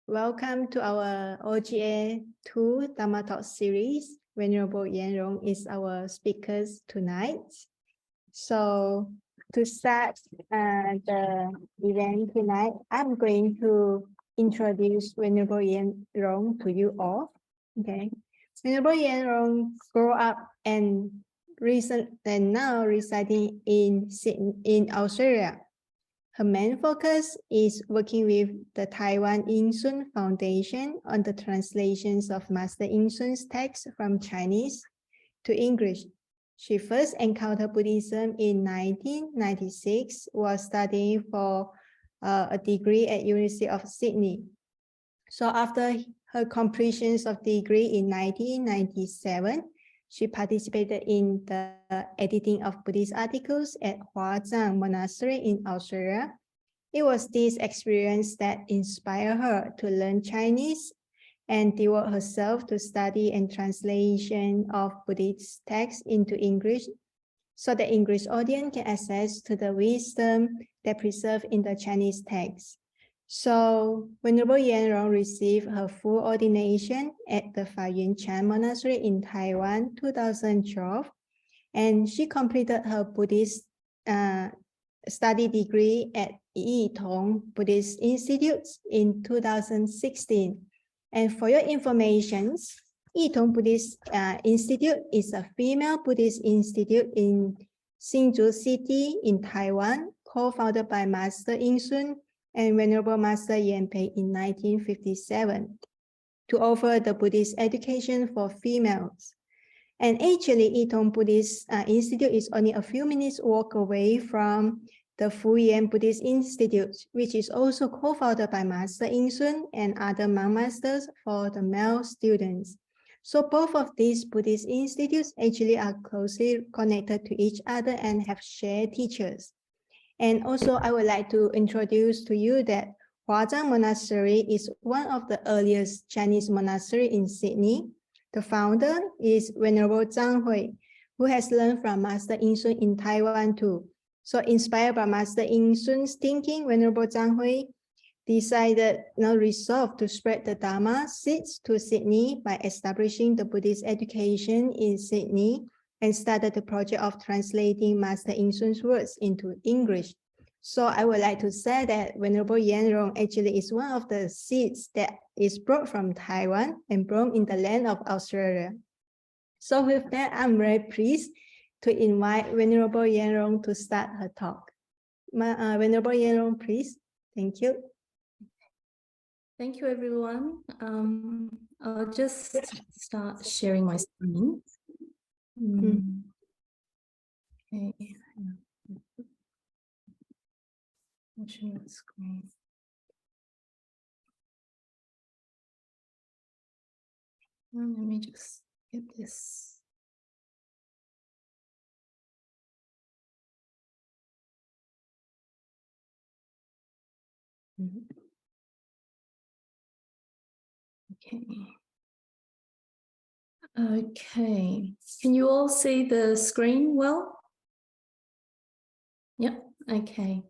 welcome to our OGA 2 Dhamma Talk series. Venerable Yanrong is our speaker tonight. So to start the event tonight, I'm going to introduce Venerable Yanrong to you all. Okay, Venerable Yanrong grew up and now residing in Sydney, in Australia. Her main focus is working with the Taiwan nShu Foundation on the translations of Master nShu's texts from Chinese to English. She first encountered Buddhism in 1996, while studying for a degree at University of Sydney. So after her completion of degree in 1997, she participated in the editing of Buddhist articles at Huazhang Monastery in Australia. It was this experience that inspired her to learn Chinese and devote herself to study and translation of Buddhist texts into English, so the English audience can access to the wisdom that preserved in the Chinese text. So Venerable Yanrong received her full ordination at the Fa Yuen Chan Monastery in Taiwan 2012, and she completed her Buddhist study degree at Yi Tong Buddhist Institute in 2016. And for your information, Yi Tong Buddhist Institute is a female Buddhist institute in Hsinchu City in Taiwan, co-founded by Master nShu and Venerable Master Yanpei in 1957 to offer the Buddhist education for females. And actually, Yi Tong Buddhist Institute is only a few minutes walk away from the Fuyan Buddhist Institute, which is also co-founded by Master nShu and other monk masters for the male students. So both of these Buddhist institutes actually are closely connected to each other and have shared teachers. And also, I would like to introduce to you that Huazhang Monastery is one of the earliest Chinese monastery in Sydney. The founder is Venerable Zhang Hui, who has learned from Master nShu in Taiwan too. So inspired by Master nShu's thinking, Venerable Zhang Hui decided, resolved to spread the Dharma seeds to Sydney by establishing the Buddhist education in Sydney, and started the project of translating Master nShu's words into English. So I would like to say that Venerable Yanrong actually is one of the seeds that is brought from Taiwan and born in the land of Australia. So with that, I'm very pleased to invite Venerable Yanrong to start her talk. Venerable Yanrong, please. Thank you. Thank you, everyone. I'll just start sharing my screen. Okay. Watching the screen. Let me just get this. Okay. Okay. Can you all see the screen well? Yep. Okay.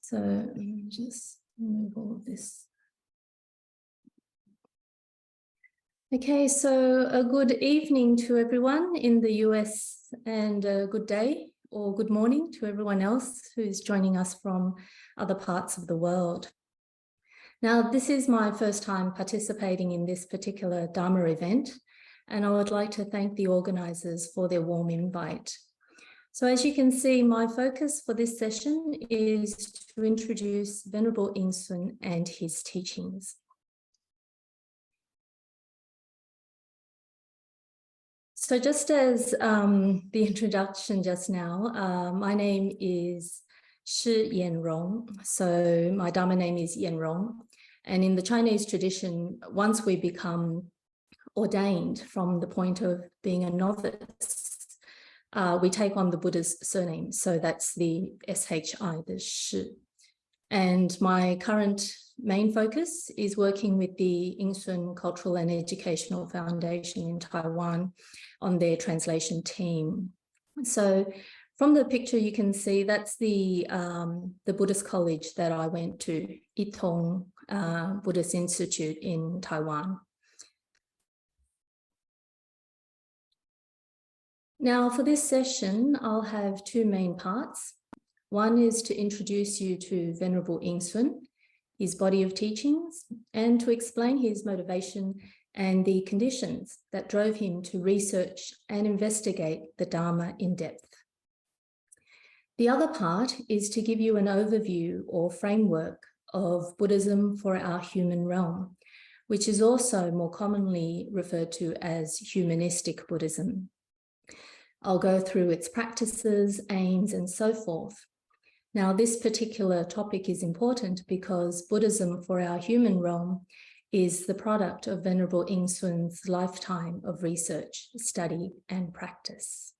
So let me just move all of this. Okay, so a good evening to everyone in the US, and a good day or good morning to everyone else who's joining us from other parts of the world. Now, this is my first time participating in this particular Dharma event, and I would like to thank the organizers for their warm invite. So as you can see, my focus for this session is to introduce Venerable nShu and his teachings. So just as the introduction just now, my name is Shi Yanrong. So my Dharma name is Yanrong. And in the Chinese tradition, once we become ordained from the point of being a novice, we take on the Buddha's surname. So that's the SHI, the Shi. And my current main focus is working with the nShu Cultural and Educational Foundation in Taiwan on their translation team. So From the picture, you can see that's the Buddhist college that I went to, Yitong Buddhist Institute in Taiwan. Now, for this session, I'll have two main parts. One is to introduce you to Venerable nShu, his body of teachings, and to explain his motivation and the conditions that drove him to research and investigate the Dharma in depth. The other part is to give you an overview or framework of Buddhism for our human realm, which is also more commonly referred to as humanistic Buddhism. I'll go through its practices, aims, and so forth. Now, this particular topic is important because Buddhism for our human realm is the product of Venerable nShu's lifetime of research, study, and practice.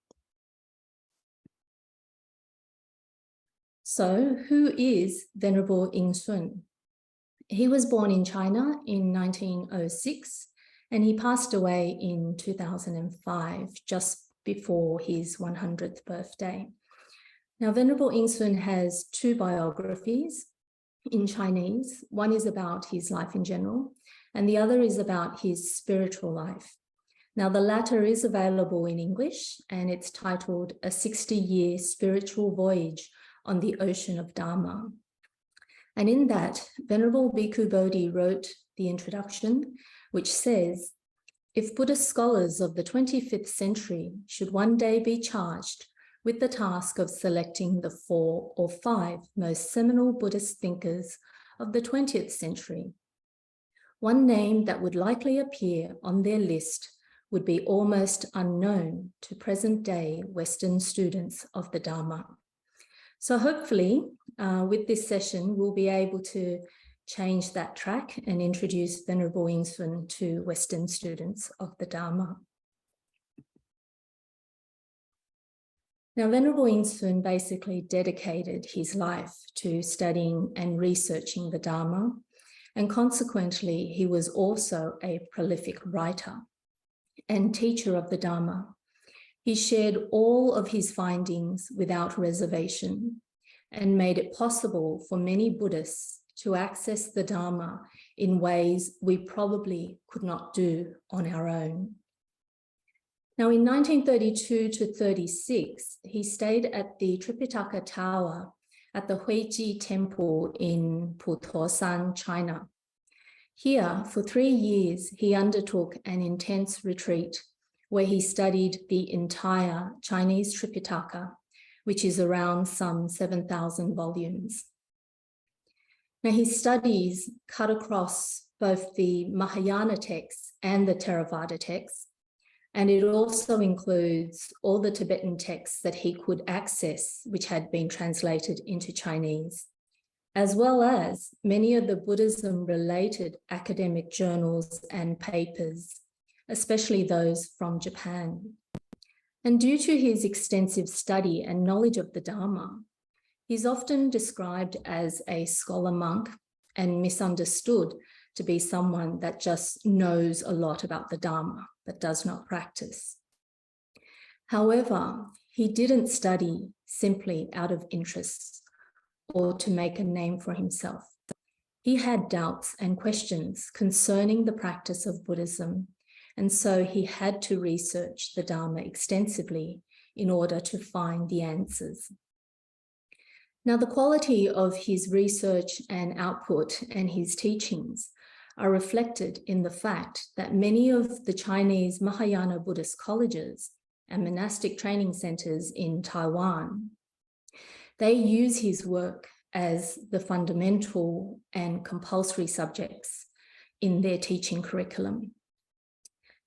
So, who is Venerable nShu? He was born in China in 1906, and he passed away in 2005, just before his 100th birthday. Now, Venerable nShu has two biographies in Chinese. One is about his life in general, and the other is about his spiritual life. Now, the latter is available in English, and it's titled A 60-Year Spiritual Voyage on the Ocean of Dharma. And in that, Venerable Bhikkhu Bodhi wrote the introduction, which says, if Buddhist scholars of the 25th century should one day be charged with the task of selecting the 4 or 5 most seminal Buddhist thinkers of the 20th century, one name that would likely appear on their list would be almost unknown to present-day Western students of the Dharma. So hopefully, with this session, we'll be able to change that track and introduce Venerable nShu to Western students of the Dharma. Now, Venerable nShu basically dedicated his life to studying and researching the Dharma, and consequently, he was also a prolific writer and teacher of the Dharma. He shared all of his findings without reservation and made it possible for many Buddhists to access the Dharma in ways we probably could not do on our own. Now, in 1932 to 36, he stayed at the Tripitaka Tower at the Huiji Temple in Putuosan, China. Here, for 3 years, he undertook an intense retreat where he studied the entire Chinese Tripitaka, which is around some 7,000 volumes. Now, his studies cut across both the Mahayana texts and the Theravada texts, and it also includes all the Tibetan texts that he could access, which had been translated into Chinese, as well as many of the Buddhism-related academic journals and papers, especially those from Japan. And due to his extensive study and knowledge of the Dharma, he's often described as a scholar monk and misunderstood to be someone that just knows a lot about the Dharma but does not practice. However, he didn't study simply out of interest or to make a name for himself. He had doubts and questions concerning the practice of Buddhism, and so he had to research the Dharma extensively in order to find the answers. Now, the quality of his research and output and his teachings are reflected in the fact that many of the Chinese Mahayana Buddhist colleges and monastic training centers in Taiwan, they use his work as the fundamental and compulsory subjects in their teaching curriculum.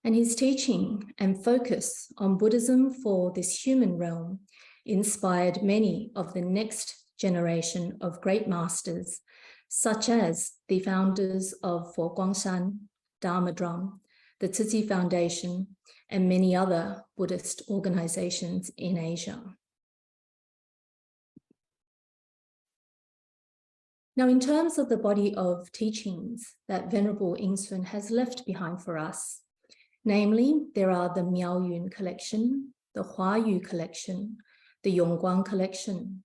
And his teaching and focus on Buddhism for this human realm inspired many of the next generation of great masters, such as the founders of Fo Guangshan, Dharma Drum, the Tzu Chi Foundation, and many other Buddhist organizations in Asia. Now, in terms of the body of teachings that Venerable nShu has left behind for us, namely, there are the Miao Yun collection, the Hua Yu collection, the Yongguang collection.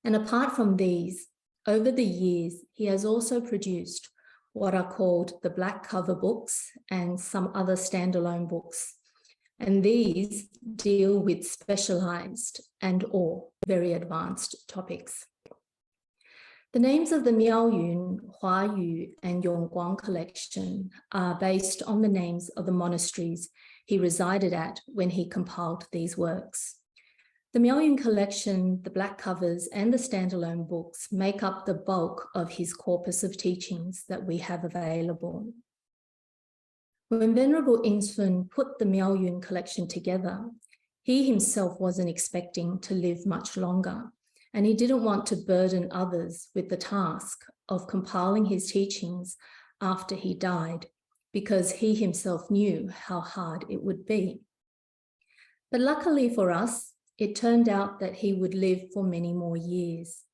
And apart from these, over the years, he has also produced what are called the black cover books and some other standalone books. And these deal with specialized and/or very advanced topics. The names of the Miaoyun, Huayu, and Yongguang collection are based on the names of the monasteries he resided at when he compiled these works. The Miaoyun collection, the black covers, and the standalone books make up the bulk of his corpus of teachings that we have available. When Venerable Yingsun put the Miaoyun collection together, he himself wasn't expecting to live much longer, and he didn't want to burden others with the task of compiling his teachings after he died, because he himself knew how hard it would be. But luckily for us, it turned out that he would live for many more years.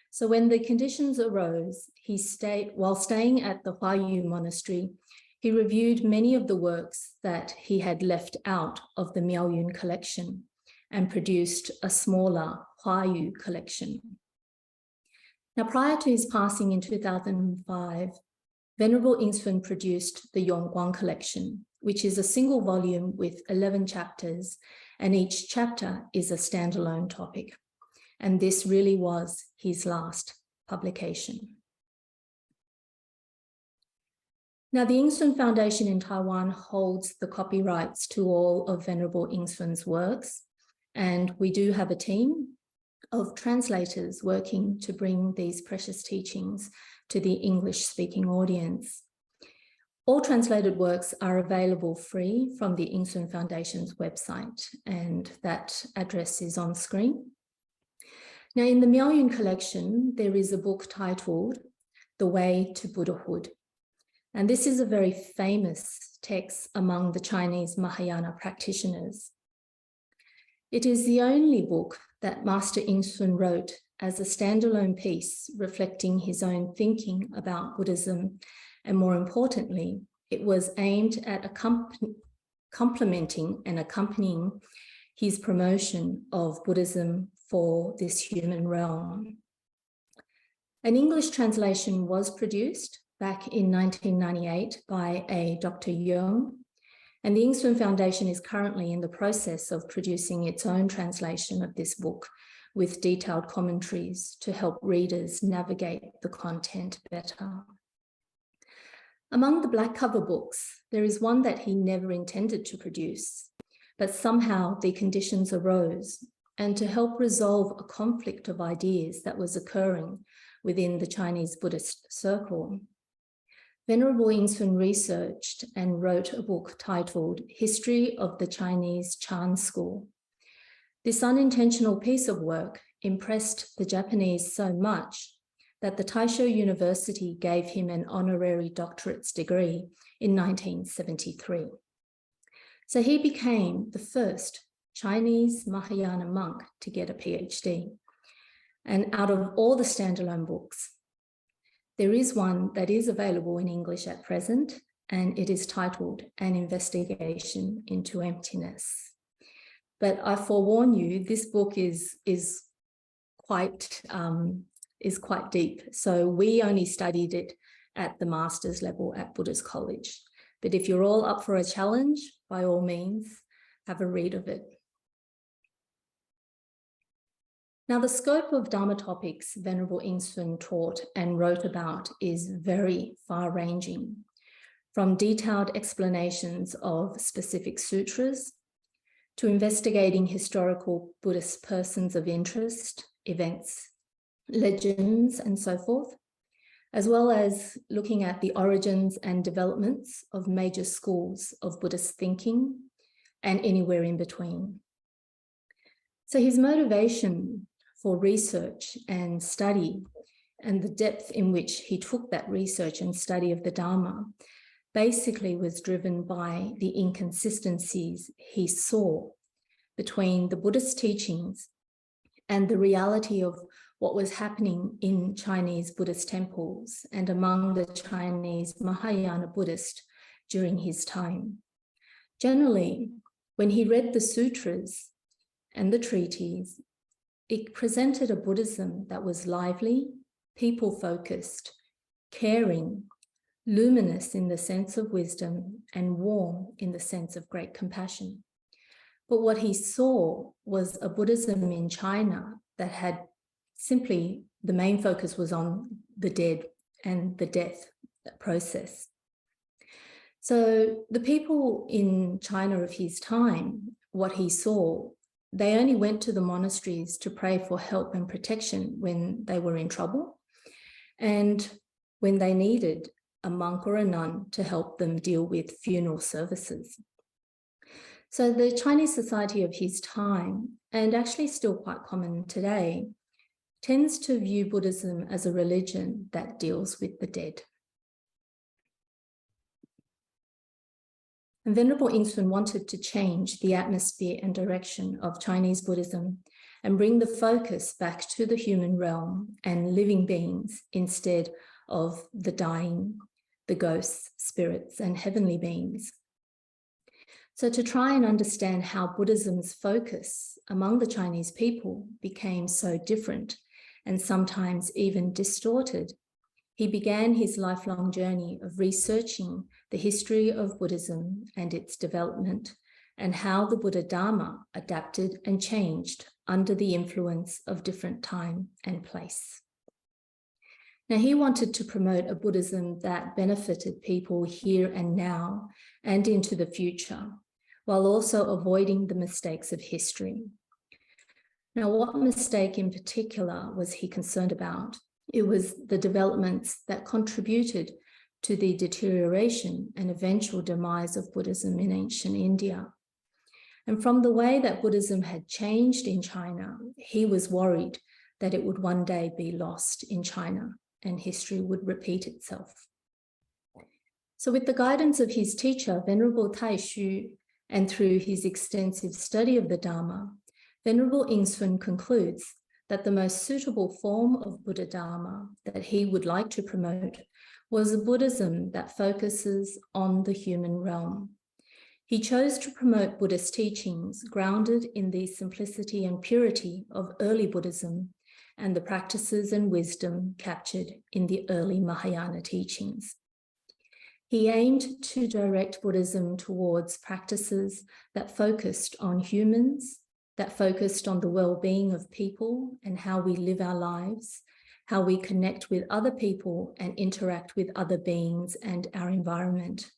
So when the conditions arose, while staying at the Huayu monastery, he reviewed many of the works that he had left out of the Miaoyun collection and produced a smaller Huayu collection. Now, prior to his passing in 2005, Venerable Yingsun produced the Yongguang collection, which is a single volume with 11 chapters, and each chapter is a standalone topic. And this really was his last publication. Now, the Yingsun Foundation in Taiwan holds the copyrights to all of Venerable Yingsun's works, and we do have a team of translators working to bring these precious teachings to the English-speaking audience. All translated works are available free from the Yingsun Foundation's website, and that address is on screen. Now, in the Miaoyun collection, there is a book titled The Way to Buddhahood. And this is a very famous text among the Chinese Mahayana practitioners. It is the only book that Master Yingsun wrote as a standalone piece reflecting his own thinking about Buddhism, and more importantly, it was aimed at complementing and accompanying his promotion of Buddhism for this human realm. An English translation was produced back in 1998 by a Dr. Yeung, and the Yingsun Foundation is currently in the process of producing its own translation of this book with detailed commentaries to help readers navigate the content better. Among the black cover books, there is one that he never intended to produce, but somehow the conditions arose, and to help resolve a conflict of ideas that was occurring within the Chinese Buddhist circle, Venerable Yingsun researched and wrote a book titled History of the Chinese Chan School. This unintentional piece of work impressed the Japanese so much that the Taisho University gave him an honorary doctorate's degree in 1973. So he became the first Chinese Mahayana monk to get a PhD. And out of all the standalone books, there is one that is available in English at present, and it is titled An Investigation into Emptiness. But I forewarn you, this book is quite deep. So we only studied it at the master's level at Buddhist College. But if you're all up for a challenge, by all means, have a read of it. Now, the scope of Dharma topics Venerable Yingsun taught and wrote about is very far-ranging, from detailed explanations of specific sutras to investigating historical Buddhist persons of interest, events, legends, and so forth, as well as looking at the origins and developments of major schools of Buddhist thinking and anywhere in between. So his motivation for research and study and the depth in which he took that research and study of the Dharma basically was driven by the inconsistencies he saw between the Buddhist teachings and the reality of what was happening in Chinese Buddhist temples and among the Chinese Mahayana Buddhists during his time. Generally, when he read the sutras and the treaties, it presented a Buddhism that was lively, people-focused, caring, luminous in the sense of wisdom, and warm in the sense of great compassion. But what he saw was a Buddhism in China that had simply, the main focus was on the dead and the death process. So the people in China of his time, what he saw, they only went to the monasteries to pray for help and protection when they were in trouble, and when they needed a monk or a nun to help them deal with funeral services. So the Chinese society of his time, and actually still quite common today, tends to view Buddhism as a religion that deals with the dead. And Venerable Yingsun wanted to change the atmosphere and direction of Chinese Buddhism and bring the focus back to the human realm and living beings instead of the dying, the ghosts, spirits, and heavenly beings. So to try and understand how Buddhism's focus among the Chinese people became so different and sometimes even distorted, he began his lifelong journey of researching the history of Buddhism and its development, and how the Buddha Dharma adapted and changed under the influence of different time and place. Now, he wanted to promote a Buddhism that benefited people here and now and into the future, while also avoiding the mistakes of history. Now, what mistake in particular was he concerned about? It was the developments that contributed to the deterioration and eventual demise of Buddhism in ancient India. And from the way that Buddhism had changed in China, he was worried that it would one day be lost in China and history would repeat itself. So with the guidance of his teacher, Venerable nShu, and through his extensive study of the Dharma, Venerable Yingsun concludes that the most suitable form of Buddha Dharma that he would like to promote was a Buddhism that focuses on the human realm. He chose to promote Buddhist teachings grounded in the simplicity and purity of early Buddhism and the practices and wisdom captured in the early Mahayana teachings. He aimed to direct Buddhism towards practices that focused on humans, that focused on the well-being of people and how we live our lives, how we connect with other people and interact with other beings and our environment.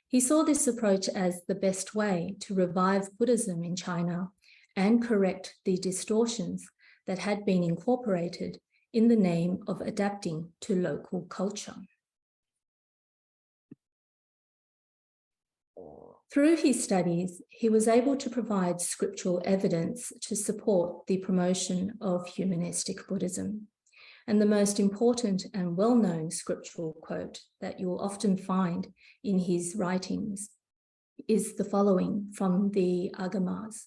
He saw this approach as the best way to revive Buddhism in China and correct the distortions that had been incorporated in the name of adapting to local culture. Through his studies, he was able to provide scriptural evidence to support the promotion of humanistic Buddhism. And the most important and well-known scriptural quote that you will often find in his writings is the following from the Agamas.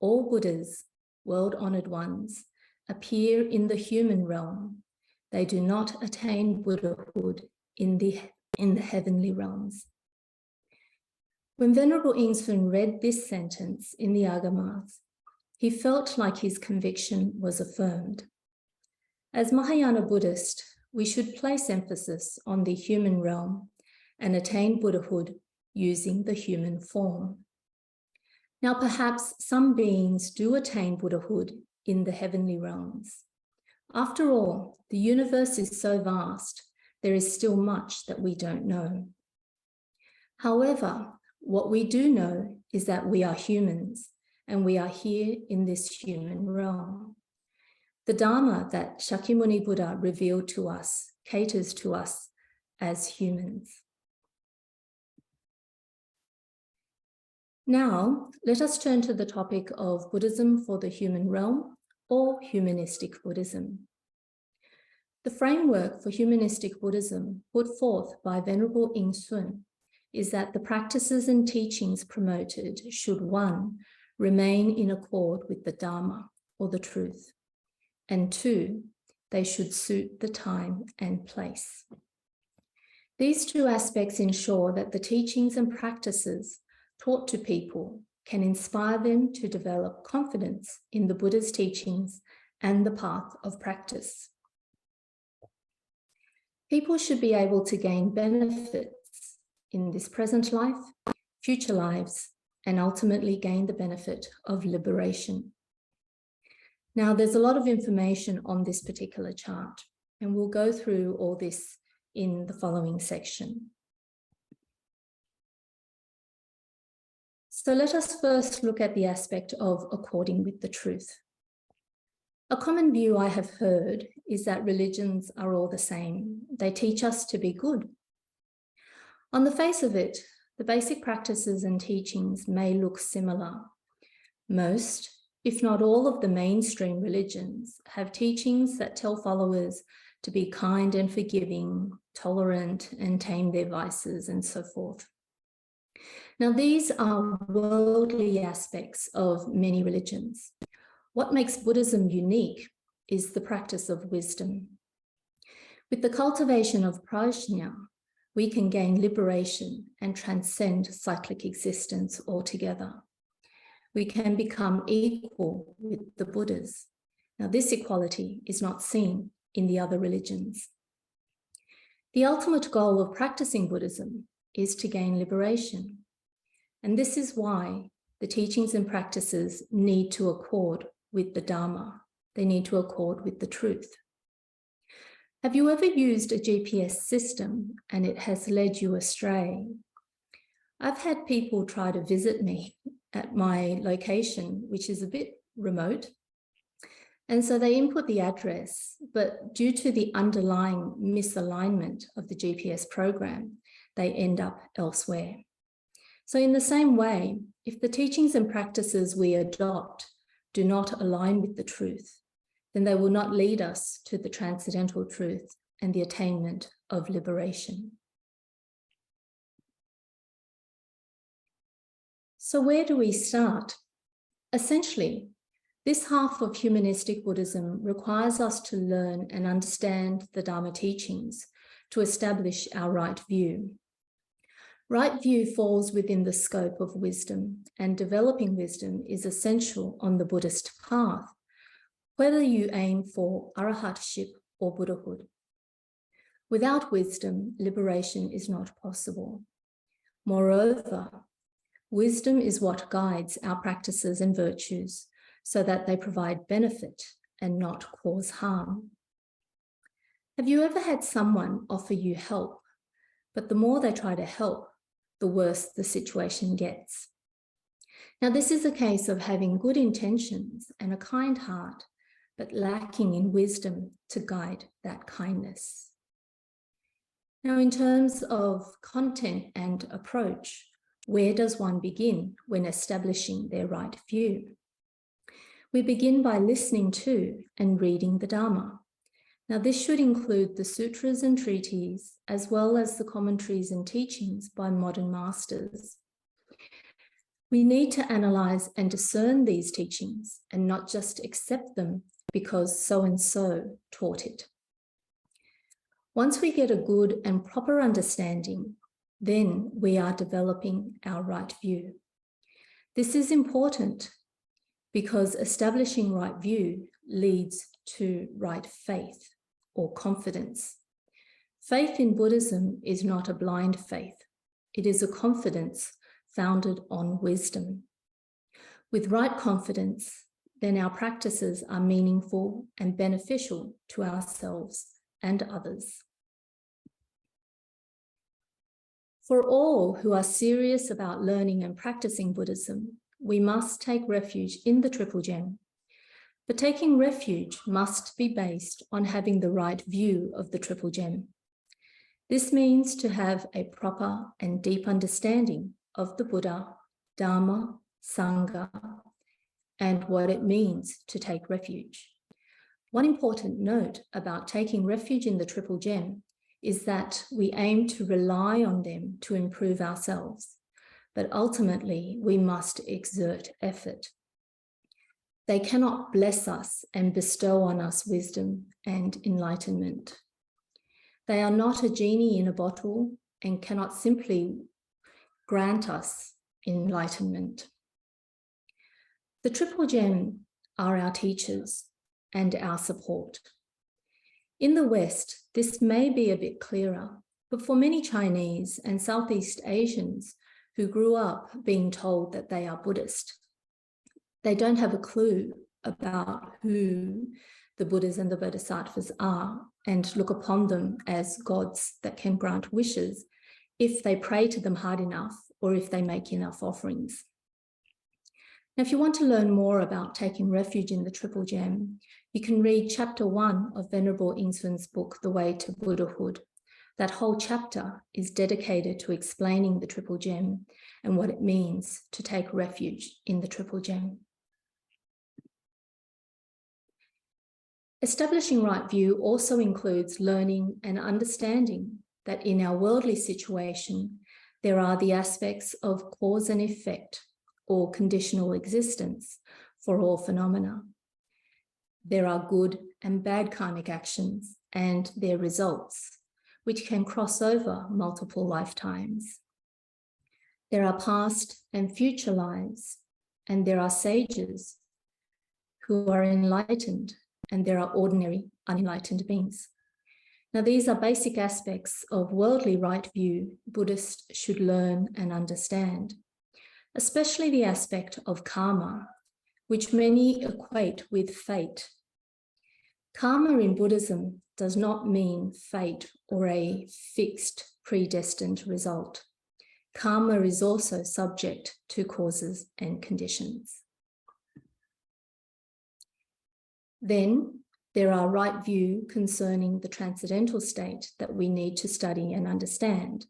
All Buddhas, world-honored ones, appear in the human realm. They do not attain Buddhahood in the heavenly realms. When Venerable Yingsun read this sentence in the Agamas, he felt like his conviction was affirmed. As Mahayana Buddhist, we should place emphasis on the human realm and attain Buddhahood using the human form. Now, perhaps some beings do attain Buddhahood in the heavenly realms. After all, the universe is so vast, there is still much that we don't know. However, what we do know is that we are humans and we are here in this human realm. The Dharma that Shakyamuni Buddha revealed to us caters to us as humans. Now, let us turn to the topic of Buddhism for the human realm, or humanistic Buddhism. The framework for humanistic Buddhism put forth by Venerable Yingsun is that the practices and teachings promoted should, 1, remain in accord with the Dharma, or the truth, and 2, they should suit the time and place. These two aspects ensure that the teachings and practices taught to people can inspire them to develop confidence in the Buddha's teachings and the path of practice. People should be able to gain benefits in this present life, future lives, and ultimately gain the benefit of liberation. Now, there's a lot of information on this particular chart, and we'll go through all this in the following section. So let us first look at the aspect of according with the truth. A common view I have heard is that religions are all the same. They teach us to be good. On the face of it, the basic practices and teachings may look similar. Most, if not all, of the mainstream religions have teachings that tell followers to be kind and forgiving, tolerant, and tame their vices, and so forth. Now, these are worldly aspects of many religions. What makes Buddhism unique is the practice of wisdom. With the cultivation of prajna, we can gain liberation and transcend cyclic existence altogether. We can become equal with the Buddhas. Now, this equality is not seen in the other religions. The ultimate goal of practicing Buddhism is to gain liberation. And this is why the teachings and practices need to accord with the Dharma. They need to accord with the truth. Have you ever used a GPS system and it has led you astray? I've had people try to visit me at my location, which is a bit remote. And so they input the address, but due to the underlying misalignment of the GPS program, they end up elsewhere. So in the same way, if the teachings and practices we adopt do not align with the truth, then they will not lead us to the transcendental truth and the attainment of liberation. So where do we start? Essentially, this half of humanistic Buddhism requires us to learn and understand the Dharma teachings to establish our right view. Right view falls within the scope of wisdom, and developing wisdom is essential on the Buddhist path, whether you aim for arahatship or Buddhahood. Without wisdom, liberation is not possible. Moreover, wisdom is what guides our practices and virtues so that they provide benefit and not cause harm. Have you ever had someone offer you help, but the more they try to help, the worse the situation gets? Now, this is a case of having good intentions and a kind heart, but lacking in wisdom to guide that kindness. Now, in terms of content and approach, where does one begin when establishing their right view? We begin by listening to and reading the Dharma. Now, this should include the sutras and treatises, as well as the commentaries and teachings by modern masters. We need to analyze and discern these teachings and not just accept them because so-and-so taught it. Once we get a good and proper understanding, then we are developing our right view. This is important because establishing right view leads to right faith or confidence. Faith in Buddhism is not a blind faith. It is a confidence founded on wisdom. With right confidence, then our practices are meaningful and beneficial to ourselves and others. For all who are serious about learning and practicing Buddhism, we must take refuge in the Triple Gem. But taking refuge must be based on having the right view of the Triple Gem. This means to have a proper and deep understanding of the Buddha, Dharma, Sangha, and what it means to take refuge. One important note about taking refuge in the Triple Gem is that we aim to rely on them to improve ourselves, but ultimately we must exert effort. They cannot bless us and bestow on us wisdom and enlightenment. They are not a genie in a bottle and cannot simply grant us enlightenment. The Triple Gem are our teachers and our support. In the West, this may be a bit clearer, but for many Chinese and Southeast Asians who grew up being told that they are Buddhist, they don't have a clue about who the Buddhas and the Bodhisattvas are and look upon them as gods that can grant wishes if they pray to them hard enough or if they make enough offerings. Now, if you want to learn more about taking refuge in the Triple Gem, you can read chapter 1 of Venerable Ingsun's book, The Way to Buddhahood. That whole chapter is dedicated to explaining the Triple Gem and what it means to take refuge in the Triple Gem. Establishing right view also includes learning and understanding that in our worldly situation, there are the aspects of cause and effect or conditional existence for all phenomena. There are good and bad karmic actions and their results, which can cross over multiple lifetimes. There are past and future lives, and there are sages who are enlightened, and there are ordinary unenlightened beings. Now, these are basic aspects of worldly right view Buddhists should learn and understand, especially the aspect of karma, which many equate with fate. Karma in Buddhism does not mean fate or a fixed, predestined result. Karma is also subject to causes and conditions. Then there are right view concerning the transcendental state that we need to study and understand,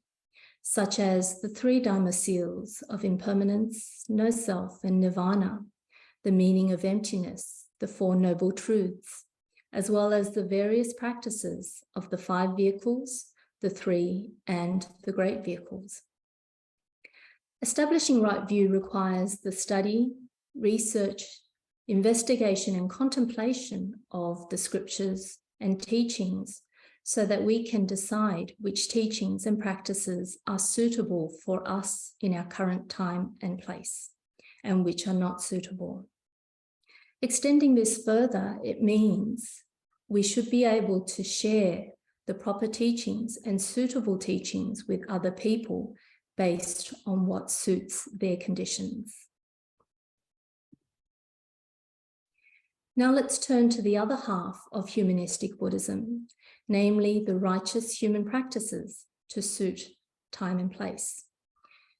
such as the 3 Dharma seals of impermanence, no self, and nirvana, the meaning of emptiness, the 4 noble truths, as well as the various practices of the 5 vehicles, the 3, and the great vehicles. Establishing right view requires the study, research, investigation, and contemplation of the scriptures and teachings so that we can decide which teachings and practices are suitable for us in our current time and place, and which are not suitable. Extending this further, it means we should be able to share the proper teachings and suitable teachings with other people based on what suits their conditions. Now let's turn to the other half of humanistic Buddhism, namely the righteous human practices to suit time and place.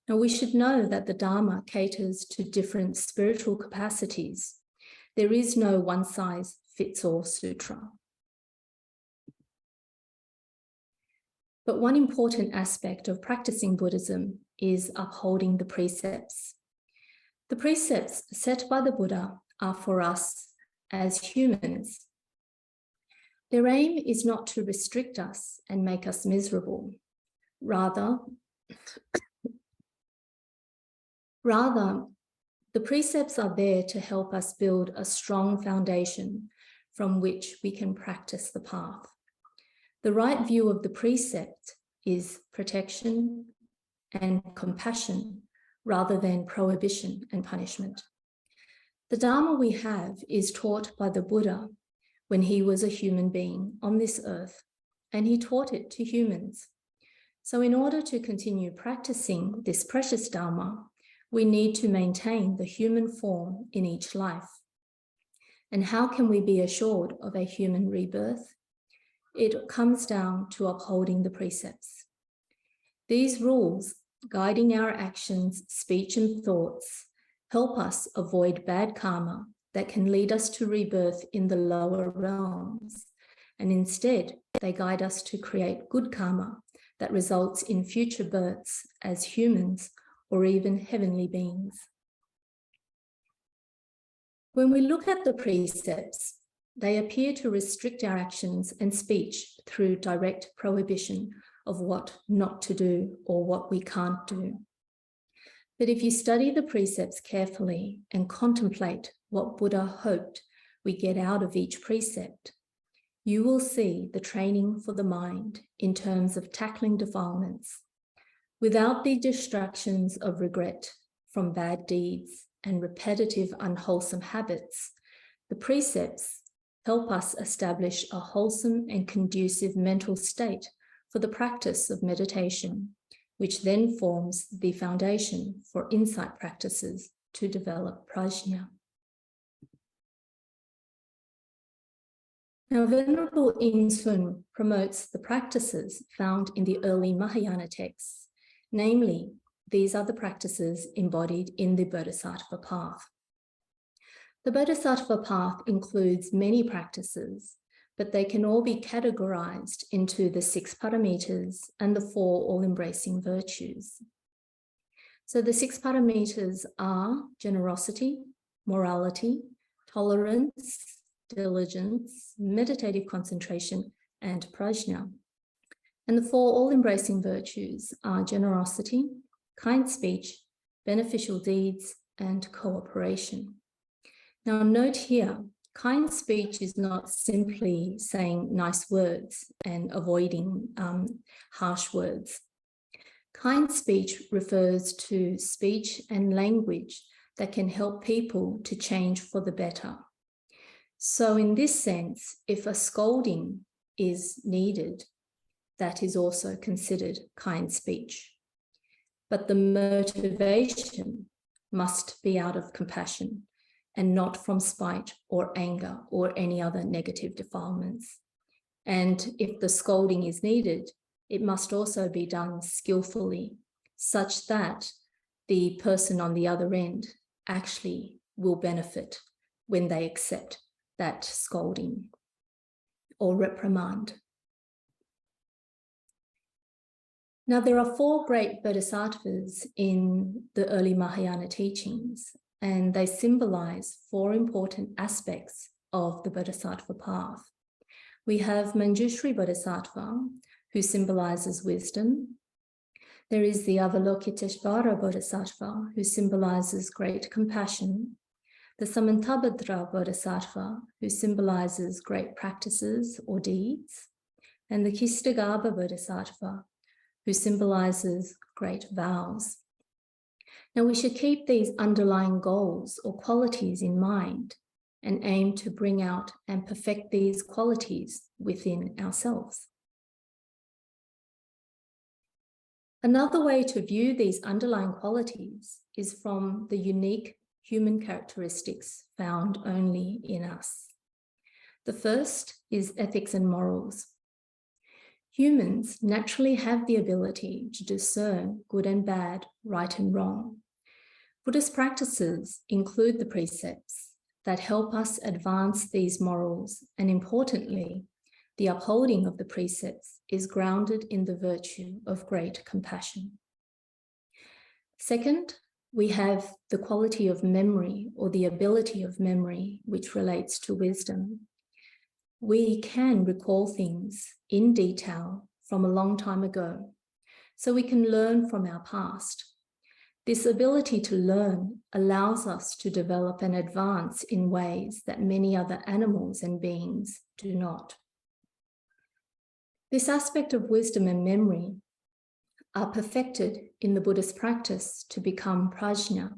Now we should know that the Dharma caters to different spiritual capacities. There is no one-size-fits-all sutra. But one important aspect of practicing Buddhism is upholding the precepts. The precepts set by the Buddha are for us as humans. Their aim is not to restrict us and make us miserable. Rather, the precepts are there to help us build a strong foundation from which we can practice the path. The right view of the precept is protection and compassion rather than prohibition and punishment. The Dharma we have is taught by the Buddha when he was a human being on this earth, and he taught it to humans. So in order to continue practicing this precious Dharma, we need to maintain the human form in each life. And how can we be assured of a human rebirth? It comes down to upholding the precepts. These rules, guiding our actions, speech, and thoughts, help us avoid bad karma that can lead us to rebirth in the lower realms. And instead, they guide us to create good karma that results in future births as humans or even heavenly beings. When we look at the precepts, they appear to restrict our actions and speech through direct prohibition of what not to do or what we can't do. But if you study the precepts carefully and contemplate what Buddha hoped we get out of each precept, you will see the training for the mind in terms of tackling defilements without the distractions of regret from bad deeds and repetitive unwholesome habits, the precepts help us establish a wholesome and conducive mental state for the practice of meditation, which then forms the foundation for insight practices to develop prajna. Now, Venerable nShu promotes the practices found in the early Mahayana texts. Namely, these are the practices embodied in the Bodhisattva path. The Bodhisattva path includes many practices, but they can all be categorized into the 6 paramitas and the 4 all-embracing virtues. So the 6 paramitas are generosity, morality, tolerance, diligence, meditative concentration, and prajna. And the 4 all-embracing virtues are generosity, kind speech, beneficial deeds, and cooperation. Now note here, kind speech is not simply saying nice words and avoiding harsh words. Kind speech refers to speech and language that can help people to change for the better. So in this sense, if a scolding is needed, that is also considered kind speech. But the motivation must be out of compassion and not from spite or anger or any other negative defilements. And if the scolding is needed, it must also be done skillfully, such that the person on the other end actually will benefit when they accept that scolding or reprimand. Now, there are 4 great bodhisattvas in the early Mahayana teachings, and they symbolize 4 important aspects of the bodhisattva path. We have Manjushri Bodhisattva, who symbolizes wisdom. There is the Avalokiteshvara Bodhisattva, who symbolizes great compassion. The Samantabhadra Bodhisattva, who symbolizes great practices or deeds. And the Kistagarbha Bodhisattva, who symbolizes great vows. Now, we should keep these underlying goals or qualities in mind and aim to bring out and perfect these qualities within ourselves. Another way to view these underlying qualities is from the unique human characteristics found only in us. The first is ethics and morals. Humans naturally have the ability to discern good and bad, right and wrong. Buddhist practices include the precepts that help us advance these morals, and importantly, the upholding of the precepts is grounded in the virtue of great compassion. Second, we have the quality of memory or the ability of memory, which relates to wisdom. We can recall things in detail from a long time ago, so we can learn from our past. This ability to learn allows us to develop and advance in ways that many other animals and beings do not. This aspect of wisdom and memory are perfected in the Buddhist practice to become prajna,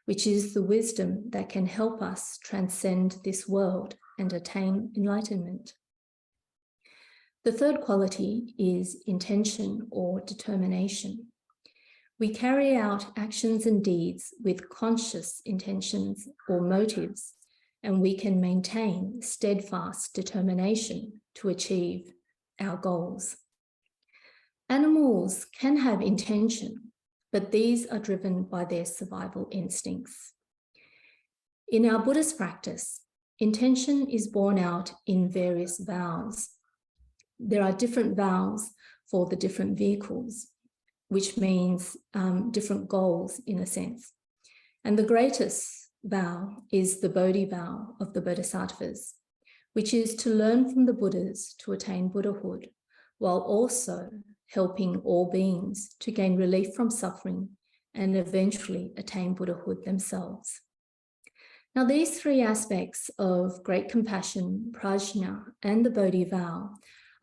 which is the wisdom that can help us transcend this world and attain enlightenment. The third quality is intention or determination. We carry out actions and deeds with conscious intentions or motives, and we can maintain steadfast determination to achieve our goals. Animals can have intention, but these are driven by their survival instincts. In our Buddhist practice, intention is borne out in various vows. There are different vows for the different vehicles, which means different goals in a sense. And the greatest vow is the Bodhi vow of the Bodhisattvas, which is to learn from the Buddhas to attain Buddhahood, while also helping all beings to gain relief from suffering and eventually attain Buddhahood themselves. Now, these 3 aspects of great compassion, prajna, and the Bodhi vow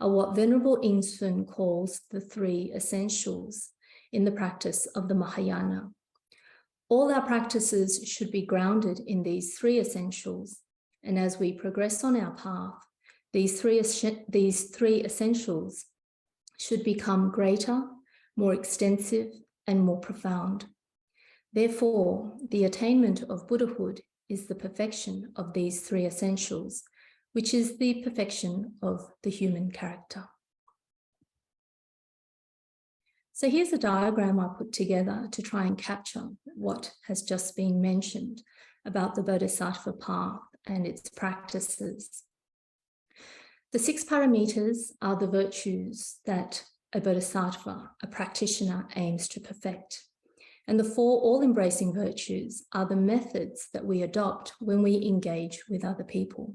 are what Venerable nShu calls the 3 essentials in the practice of the Mahayana. All our practices should be grounded in these three essentials. And as we progress on our path, these three essentials should become greater, more extensive, and more profound. Therefore, the attainment of Buddhahood is the perfection of these three essentials, which is the perfection of the human character. So here's a diagram I put together to try and capture what has just been mentioned about the Bodhisattva path and its practices. The 6 parameters are the virtues that a Bodhisattva, a practitioner, aims to perfect. And the 4 all-embracing virtues are the methods that we adopt when we engage with other people.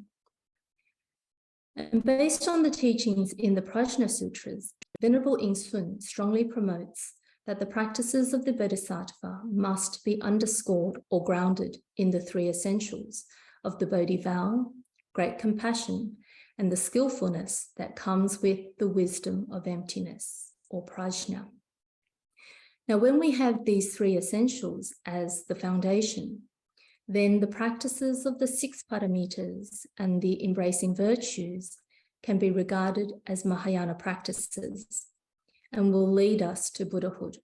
And based on the teachings in the Prajna Sutras, Venerable nShu strongly promotes that the practices of the Bodhisattva must be underscored or grounded in the 3 essentials of the Bodhi vow, great compassion, and the skillfulness that comes with the wisdom of emptiness, or prajna. Now, when we have these 3 essentials as the foundation, then the practices of the 6 paramitas and the embracing virtues can be regarded as Mahayana practices and will lead us to Buddhahood.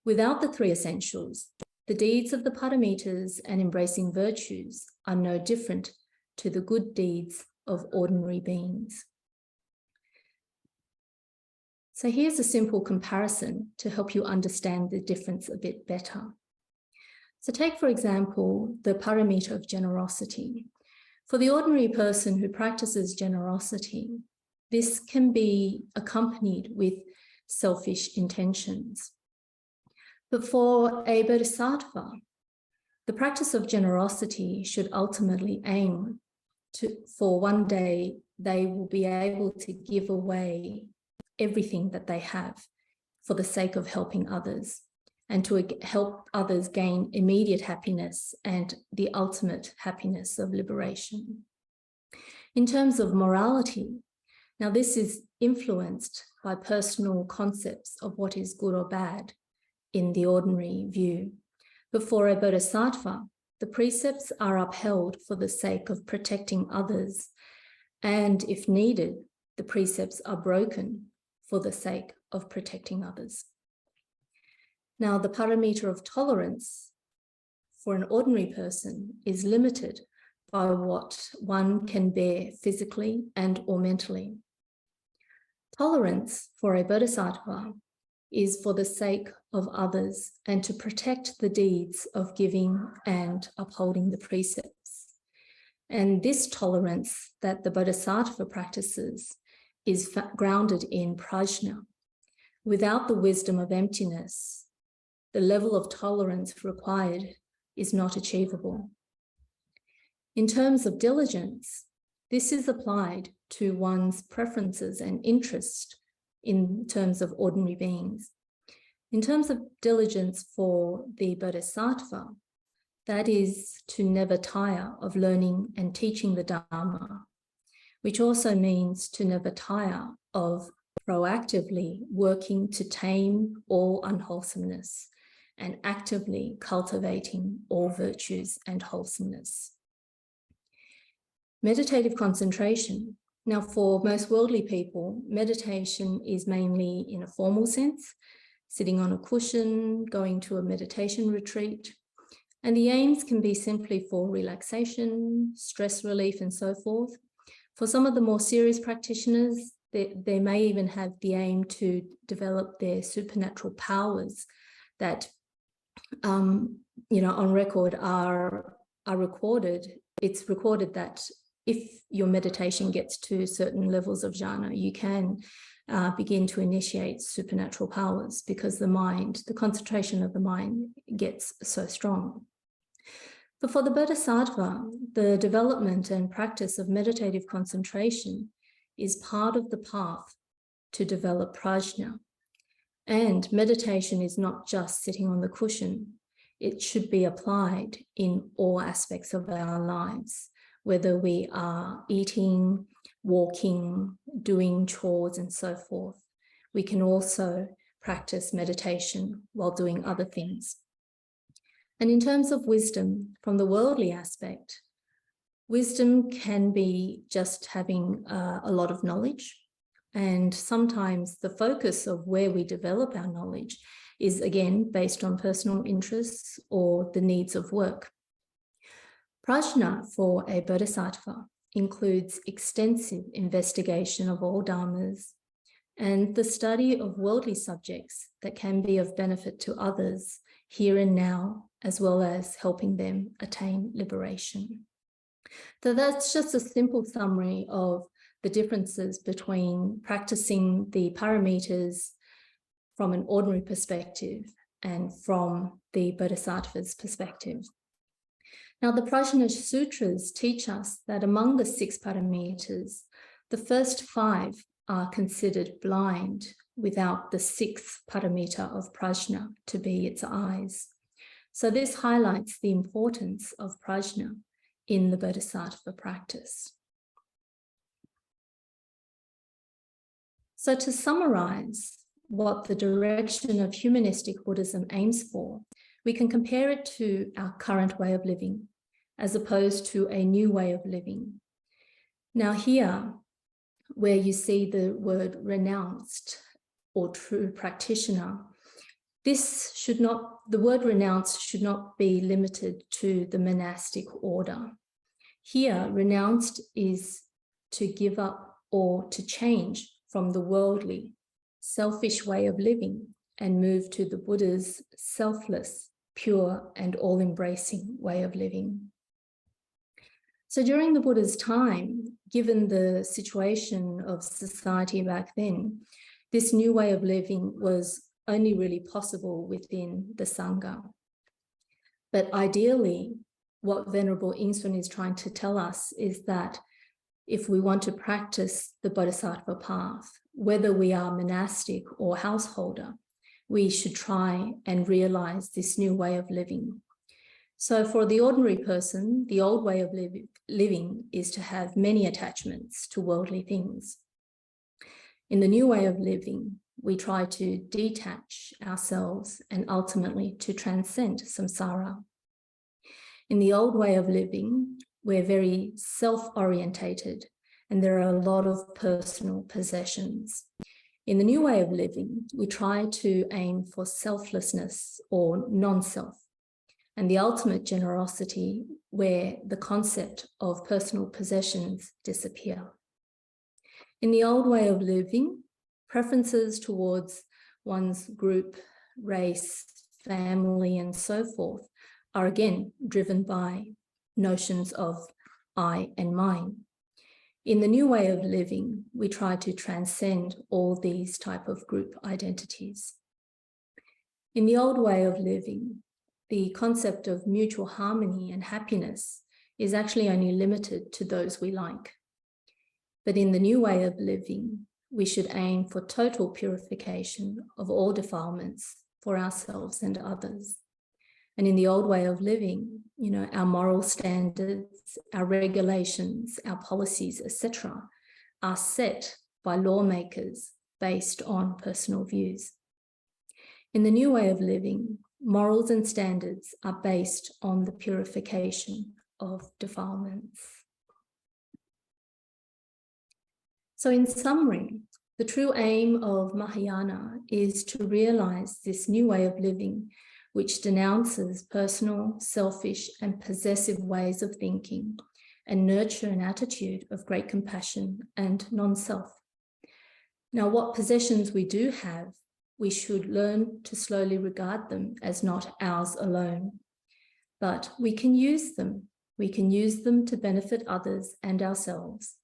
Without the 3 essentials, the deeds of the paramitas and embracing virtues are no different to the good deeds of ordinary beings. So here's a simple comparison to help you understand the difference a bit better. So take, for example, the paramita of generosity. For the ordinary person who practices generosity, this can be accompanied with selfish intentions. But for a bodhisattva, the practice of generosity should ultimately aim for one day they will be able to give away everything that they have for the sake of helping others, and to help others gain immediate happiness and the ultimate happiness of liberation. In terms of morality, now this is influenced by personal concepts of what is good or bad in the ordinary view. But for a bodhisattva, the precepts are upheld for the sake of protecting others, and if needed, the precepts are broken for the sake of protecting others. Now, the paramita of tolerance for an ordinary person is limited by what one can bear physically and or mentally. Tolerance for a bodhisattva is for the sake of others and to protect the deeds of giving and upholding the precepts. And this tolerance that the bodhisattva practices is grounded in prajna. Without the wisdom of emptiness, the level of tolerance required is not achievable. In terms of diligence, this is applied to one's preferences and interest in terms of ordinary beings. In terms of diligence for the bodhisattva, that is to never tire of learning and teaching the Dharma, which also means to never tire of proactively working to tame all unwholesomeness and actively cultivating all virtues and wholesomeness. Meditative concentration. Now, for most worldly people, meditation is mainly in a formal sense, sitting on a cushion, going to a meditation retreat, and the aims can be simply for relaxation, stress relief, and so forth. For some of the more serious practitioners, they may even have the aim to develop their supernatural powers that on record are recorded. It's recorded that if your meditation gets to certain levels of jhana, you can begin to initiate supernatural powers because the concentration of the mind gets so strong. But for the bodhisattva, the development and practice of meditative concentration is part of the path to develop prajna. And meditation is not just sitting on the cushion. It should be applied in all aspects of our lives, whether we are eating, walking, doing chores, and so forth. We can also practice meditation while doing other things. And in terms of wisdom, from the worldly aspect, wisdom can be just having a lot of knowledge. And sometimes the focus of where we develop our knowledge is, again, based on personal interests or the needs of work. Prajna for a bodhisattva includes extensive investigation of all dharmas and the study of worldly subjects that can be of benefit to others here and now, as well as helping them attain liberation. So that's just a simple summary of the differences between practicing the paramitas from an ordinary perspective and from the bodhisattva's perspective. Now, the Prajna Sutras teach us that among the 6 paramitas, the first 5 are considered blind without the 6th paramita of prajna to be its eyes. So this highlights the importance of prajna in the bodhisattva practice. So to summarize what the direction of humanistic Buddhism aims for, we can compare it to our current way of living, as opposed to a new way of living. Now here, where you see the word renounced or true practitioner, the word renounced should not be limited to the monastic order. Here, renounced is to give up or to change from the worldly, selfish way of living and move to the Buddha's selfless, pure, and all-embracing way of living. So during the Buddha's time, given the situation of society back then, this new way of living was only really possible within the Sangha. But ideally, what Venerable Ingsun is trying to tell us is that if we want to practice the Bodhisattva path, whether we are monastic or householder, we should try and realize this new way of living. So for the ordinary person, the old way of living is to have many attachments to worldly things. In the new way of living, we try to detach ourselves and ultimately to transcend samsara. In the old way of living, we're very self-orientated and there are a lot of personal possessions. In the new way of living, we try to aim for selflessness or non-self, and the ultimate generosity where the concept of personal possessions disappear. In the old way of living, preferences towards one's group, race, family, and so forth are again driven by notions of I and mine. In the new way of living, we try to transcend all these type of group identities. In the old way of living, the concept of mutual harmony and happiness is actually only limited to those we like. But in the new way of living, we should aim for total purification of all defilements for ourselves and others. And in the old way of living, our moral standards, our regulations, our policies, etc., are set by lawmakers based on personal views. In the new way of living, morals and standards are based on the purification of defilements. So in summary, the true aim of Mahayana is to realize this new way of living, which denounces personal, selfish, and possessive ways of thinking and nurture an attitude of great compassion and non-self. Now, what possessions we do have, we should learn to slowly regard them as not ours alone, but we can use them. We can use them to benefit others and ourselves.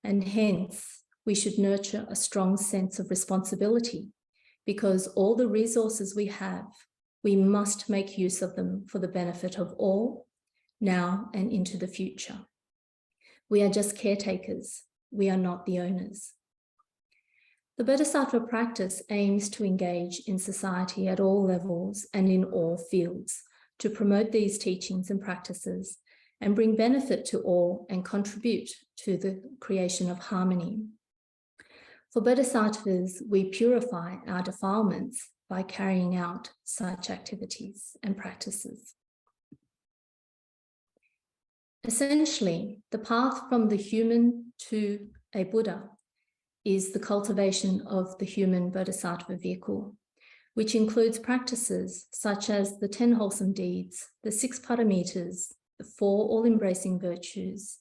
And hence, we should nurture a strong sense of responsibility because all the resources we have, we must make use of them for the benefit of all, now and into the future. We are just caretakers. We are not the owners. The Bodhisattva practice aims to engage in society at all levels and in all fields to promote these teachings and practices and bring benefit to all and contribute to the creation of harmony. For Bodhisattvas, we purify our defilements by carrying out such activities and practices. Essentially, the path from the human to a Buddha is the cultivation of the human bodhisattva vehicle, which includes practices such as the 10 wholesome deeds, the 6 paramitas, the 4 all-embracing virtues,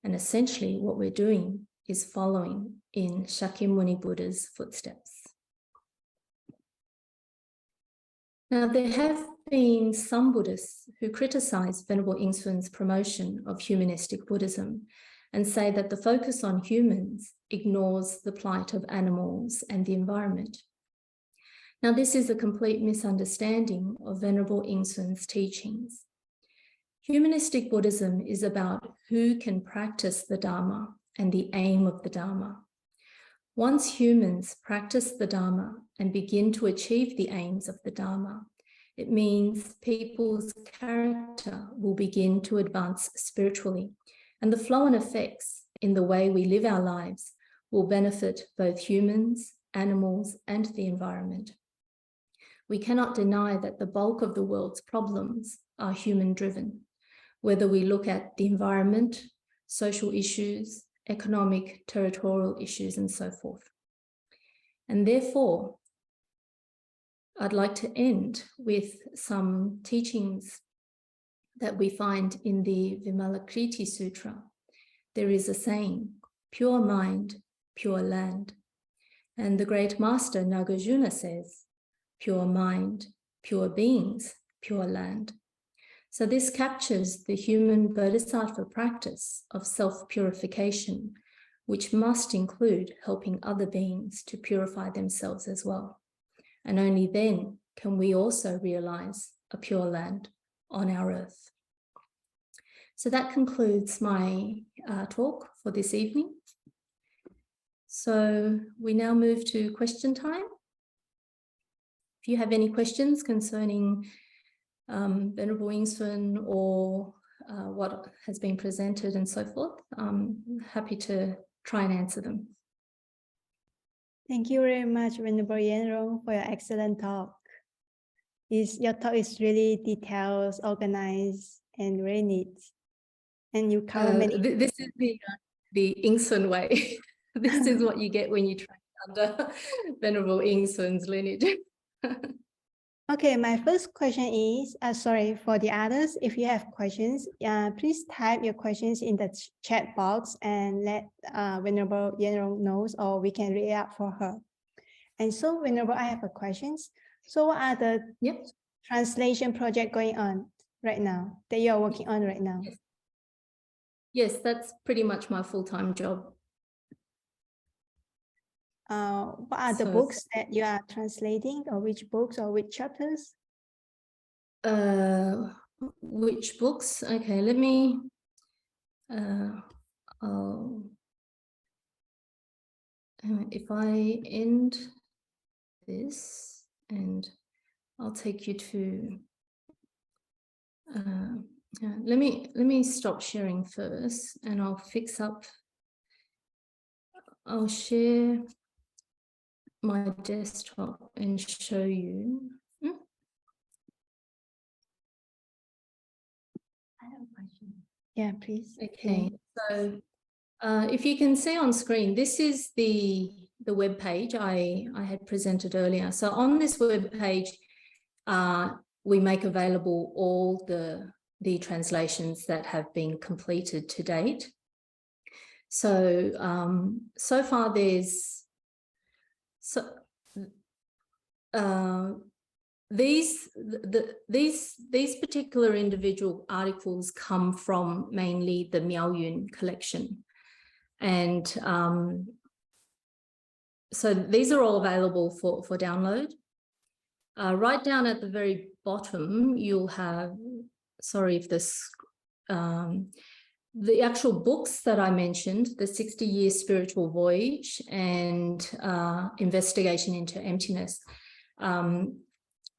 and essentially what we're doing is following in Shakyamuni Buddha's footsteps. Now, there have been some Buddhists who criticize Venerable Yingsun's promotion of humanistic Buddhism and say that the focus on humans ignores the plight of animals and the environment. Now, this is a complete misunderstanding of Venerable Yingsun's teachings. Humanistic Buddhism is about who can practice the Dharma and the aim of the Dharma. Once humans practice the Dharma and begin to achieve the aims of the Dharma, it means people's character will begin to advance spiritually, and the flow and effects in the way we live our lives will benefit both humans, animals, and the environment. We cannot deny that the bulk of the world's problems are human-driven, whether we look at the environment, social issues, economic, territorial issues, and so forth. And therefore, I'd like to end with some teachings that we find in the Vimalakriti Sutra. There is a saying, pure mind, pure land. And the great master Nagarjuna says, pure mind, pure beings, pure land. So this captures the human bodhisattva practice of self-purification, which must include helping other beings to purify themselves as well. And only then can we also realize a pure land on our earth. So that concludes my talk for this evening. So we now move to question time. If you have any questions concerning Venerable Yingsun or what has been presented and so forth, I'm happy to try and answer them. Thank you very much, Venerable Yenrong, for your excellent talk. Your talk is really detailed, organized, and very neat. And you cover many. This is the Yingsun way. This is what you get when you train under Venerable Yingsun's lineage. Okay, my first question is, sorry, for the others, if you have questions, please type your questions in the chat box and let Venerable Yenrong knows, or we can read out for her. And so, Venerable, I have a questions. So what are the translation project going on right now, that you are working on right now? Yes, that's pretty much my full-time job. What are the books that you are translating, or which books or which chapters? Which books? Okay, let me, if I end this and I'll take you to, let me stop sharing first and I'll fix up, I'll share my desktop and show you. I have a question. Yeah, please. Okay, so if you can see on screen, this is the web page I had presented earlier. So on this web page, we make available all the translations that have been completed to date. So so far there's these particular individual articles come from mainly the Miaoyun collection, and so these are all available for download. Right down at the very bottom, you'll have, sorry if this, the actual books that I mentioned, the 60-Year Spiritual Voyage and Investigation into Emptiness.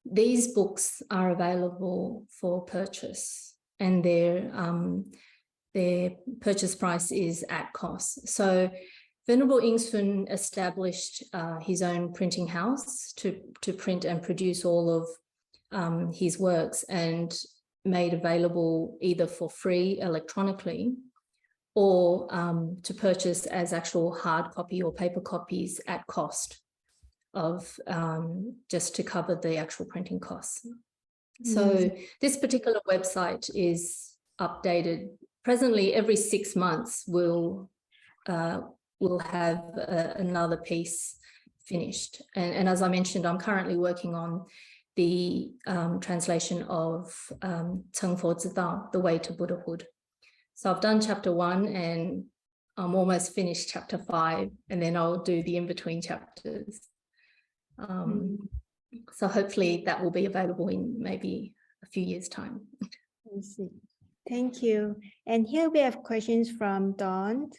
These books are available for purchase, and their purchase price is at cost. So Venerable Yingsun established his own printing house to print and produce all of his works, and made available either for free electronically or to purchase as actual hard copy or paper copies at cost of just to cover the actual printing costs. So this particular website is updated. Presently, every 6 months, we'll have another piece finished. And as I mentioned, I'm currently working on the translation of Ceng Fo Zi Dao, The Way to Buddhahood. So I've done chapter 1 and I'm almost finished chapter 5, and then I'll do the in-between chapters. So hopefully that will be available in maybe a few years' time. I see. Thank you. And here we have questions from Don.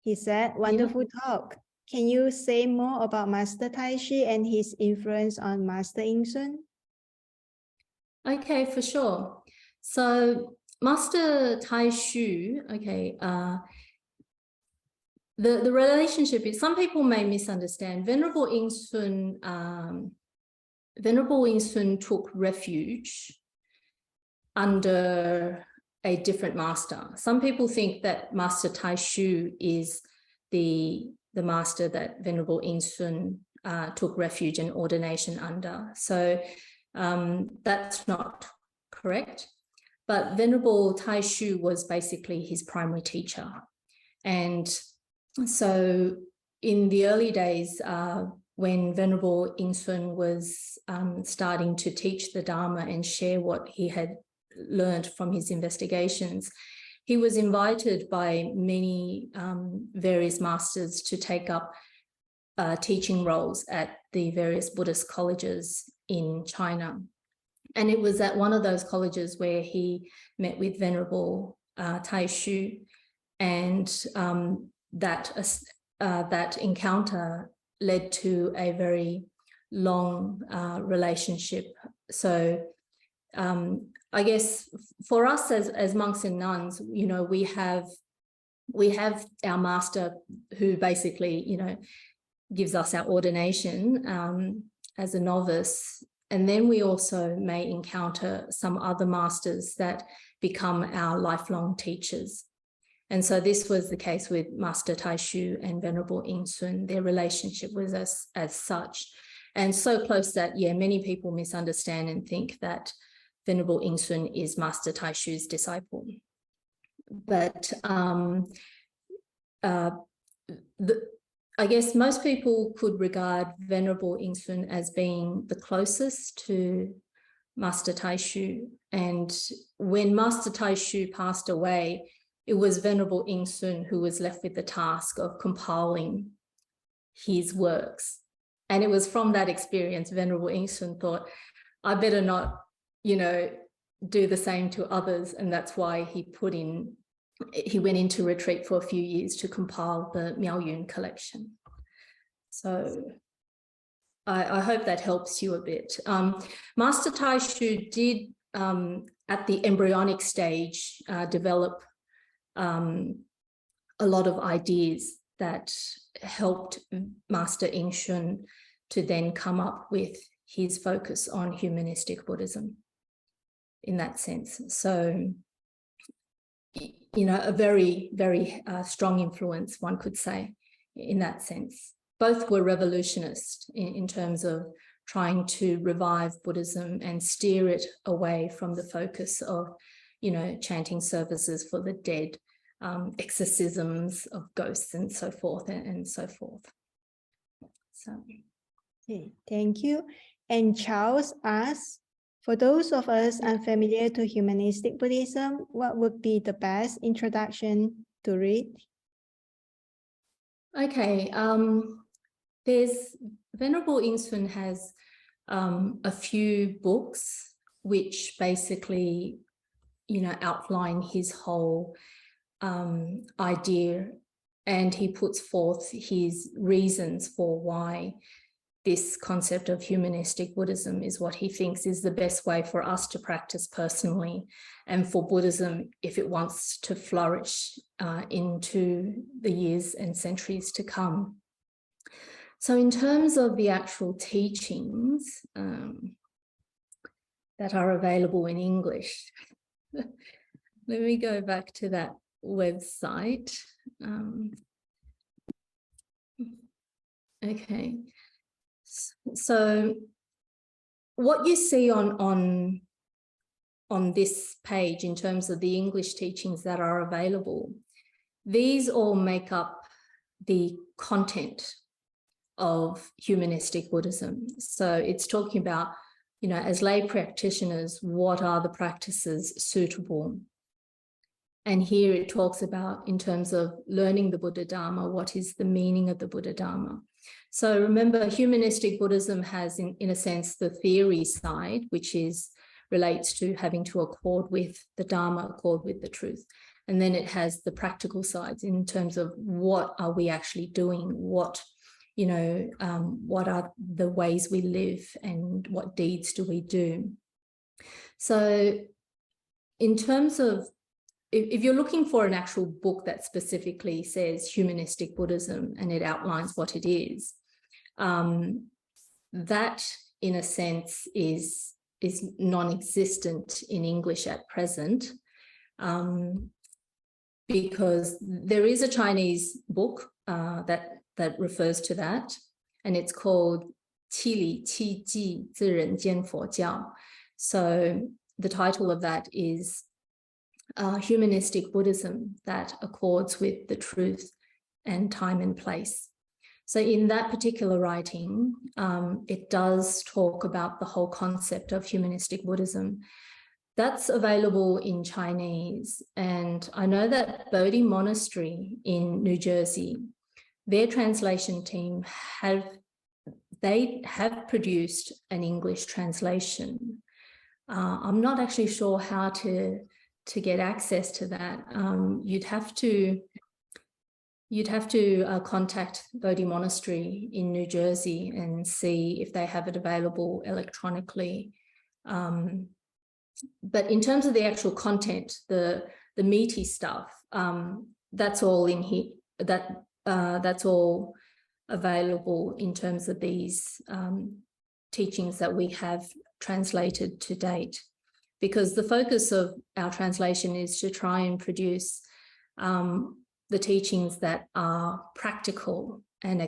He said, wonderful talk. Can you say more about Master Taishi and his influence on Master Ying-sun? Okay, for sure. So Master Taishi, okay, the relationship is, some people may misunderstand. Venerable Ying-sun took refuge under a different master. Some people think that Master Taishi is the master that Venerable Ying-sun took refuge and ordination under. So that's not correct. But Venerable Taishi was basically his primary teacher. And so in the early days, when Venerable Ying-sun was starting to teach the Dharma and share what he had learned from his investigations, he was invited by many various masters to take up teaching roles at the various Buddhist colleges in China. And it was at one of those colleges where he met with Venerable Taishi, and that encounter led to a very long relationship. So I guess for us as monks and nuns, you know, we have our master who basically, you know, gives us our ordination as a novice. And then we also may encounter some other masters that become our lifelong teachers. And so this was the case with Master Taishi and Venerable Ying-sun. Their relationship was as such, and so close that, yeah, many people misunderstand and think that Venerable Ying-sun is Master Taishi's disciple. But I guess most people could regard Venerable Ying-sun as being the closest to Master Taishi. And when Master Taishi passed away, it was Venerable Ying-sun who was left with the task of compiling his works. And it was from that experience, Venerable Ying-sun thought, I better not, you know, do the same to others. And that's why he went into retreat for a few years to compile the Miao Yun collection. So I hope that helps you a bit. Master Taishi did, at the embryonic stage, develop a lot of ideas that helped Master Ying-sun to then come up with his focus on humanistic Buddhism in that sense. So, you know, a very, very strong influence, one could say, in that sense. Both were revolutionists in terms of trying to revive Buddhism and steer it away from the focus of, you know, chanting services for the dead, exorcisms of ghosts and so forth and so forth. So, okay, thank you. And Charles asks, for those of us unfamiliar to humanistic Buddhism, what would be the best introduction to read? Okay, Venerable Ying-sun has a few books which basically, you know, outline his whole idea, and he puts forth his reasons for why this concept of humanistic Buddhism is what he thinks is the best way for us to practice personally, and for Buddhism, if it wants to flourish into the years and centuries to come. So in terms of the actual teachings that are available in English, Let me go back to that website. Okay. So what you see on this page in terms of the English teachings that are available, these all make up the content of humanistic Buddhism. So it's talking about, you know, as lay practitioners, what are the practices suitable? And here it talks about, in terms of learning the Buddha Dharma, what is the meaning of the Buddha Dharma? So remember, humanistic Buddhism has, in a sense, the theory side, which relates to having to accord with the Dharma, accord with the truth. And then it has the practical sides in terms of what are we actually doing, what are the ways we live and what deeds do we do. So in terms of, if you're looking for an actual book that specifically says humanistic Buddhism and it outlines what it is, that in a sense is non-existent in English at present, because there is a Chinese book that refers to that, and it's called Qi Li Qi Ji Zi Ren Jian Fo Jiao. So the title of that is humanistic Buddhism that accords with the truth and time and place. So in that particular writing, it does talk about the whole concept of humanistic Buddhism. That's available in Chinese. And I know that Bodhi Monastery in New Jersey, their translation team have produced an English translation. I'm not actually sure how to get access to that. You'd have to contact Bodhi Monastery in New Jersey and see if they have it available electronically. But in terms of the actual content, the meaty stuff, that's all in here. That's all available in terms of these teachings that we have translated to date, because the focus of our translation is to try and produce the teachings that are practical and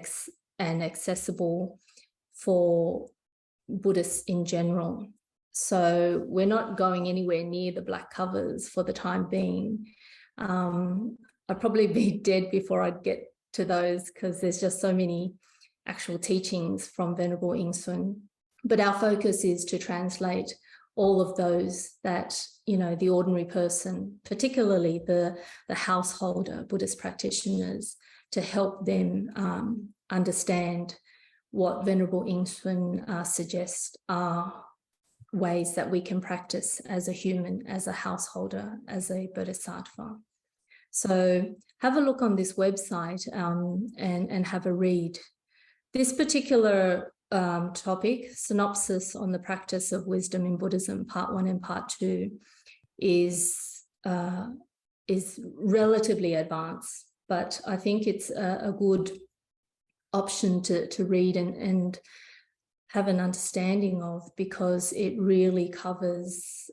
accessible for Buddhists in general. So we're not going anywhere near the black covers for the time being. I'd probably be dead before I'd get to those, because there's just so many actual teachings from Venerable nShu. But our focus is to translate all of those that, you know, the ordinary person, particularly the householder Buddhist practitioners, to help them understand what Venerable nShu suggests are ways that we can practice as a human, as a householder, as a bodhisattva. So have a look on this website and have a read. This particular topic, Synopsis on the Practice of Wisdom in Buddhism, Part 1 and Part 2, is relatively advanced, but I think it's a good option to read and have an understanding of, because it really covers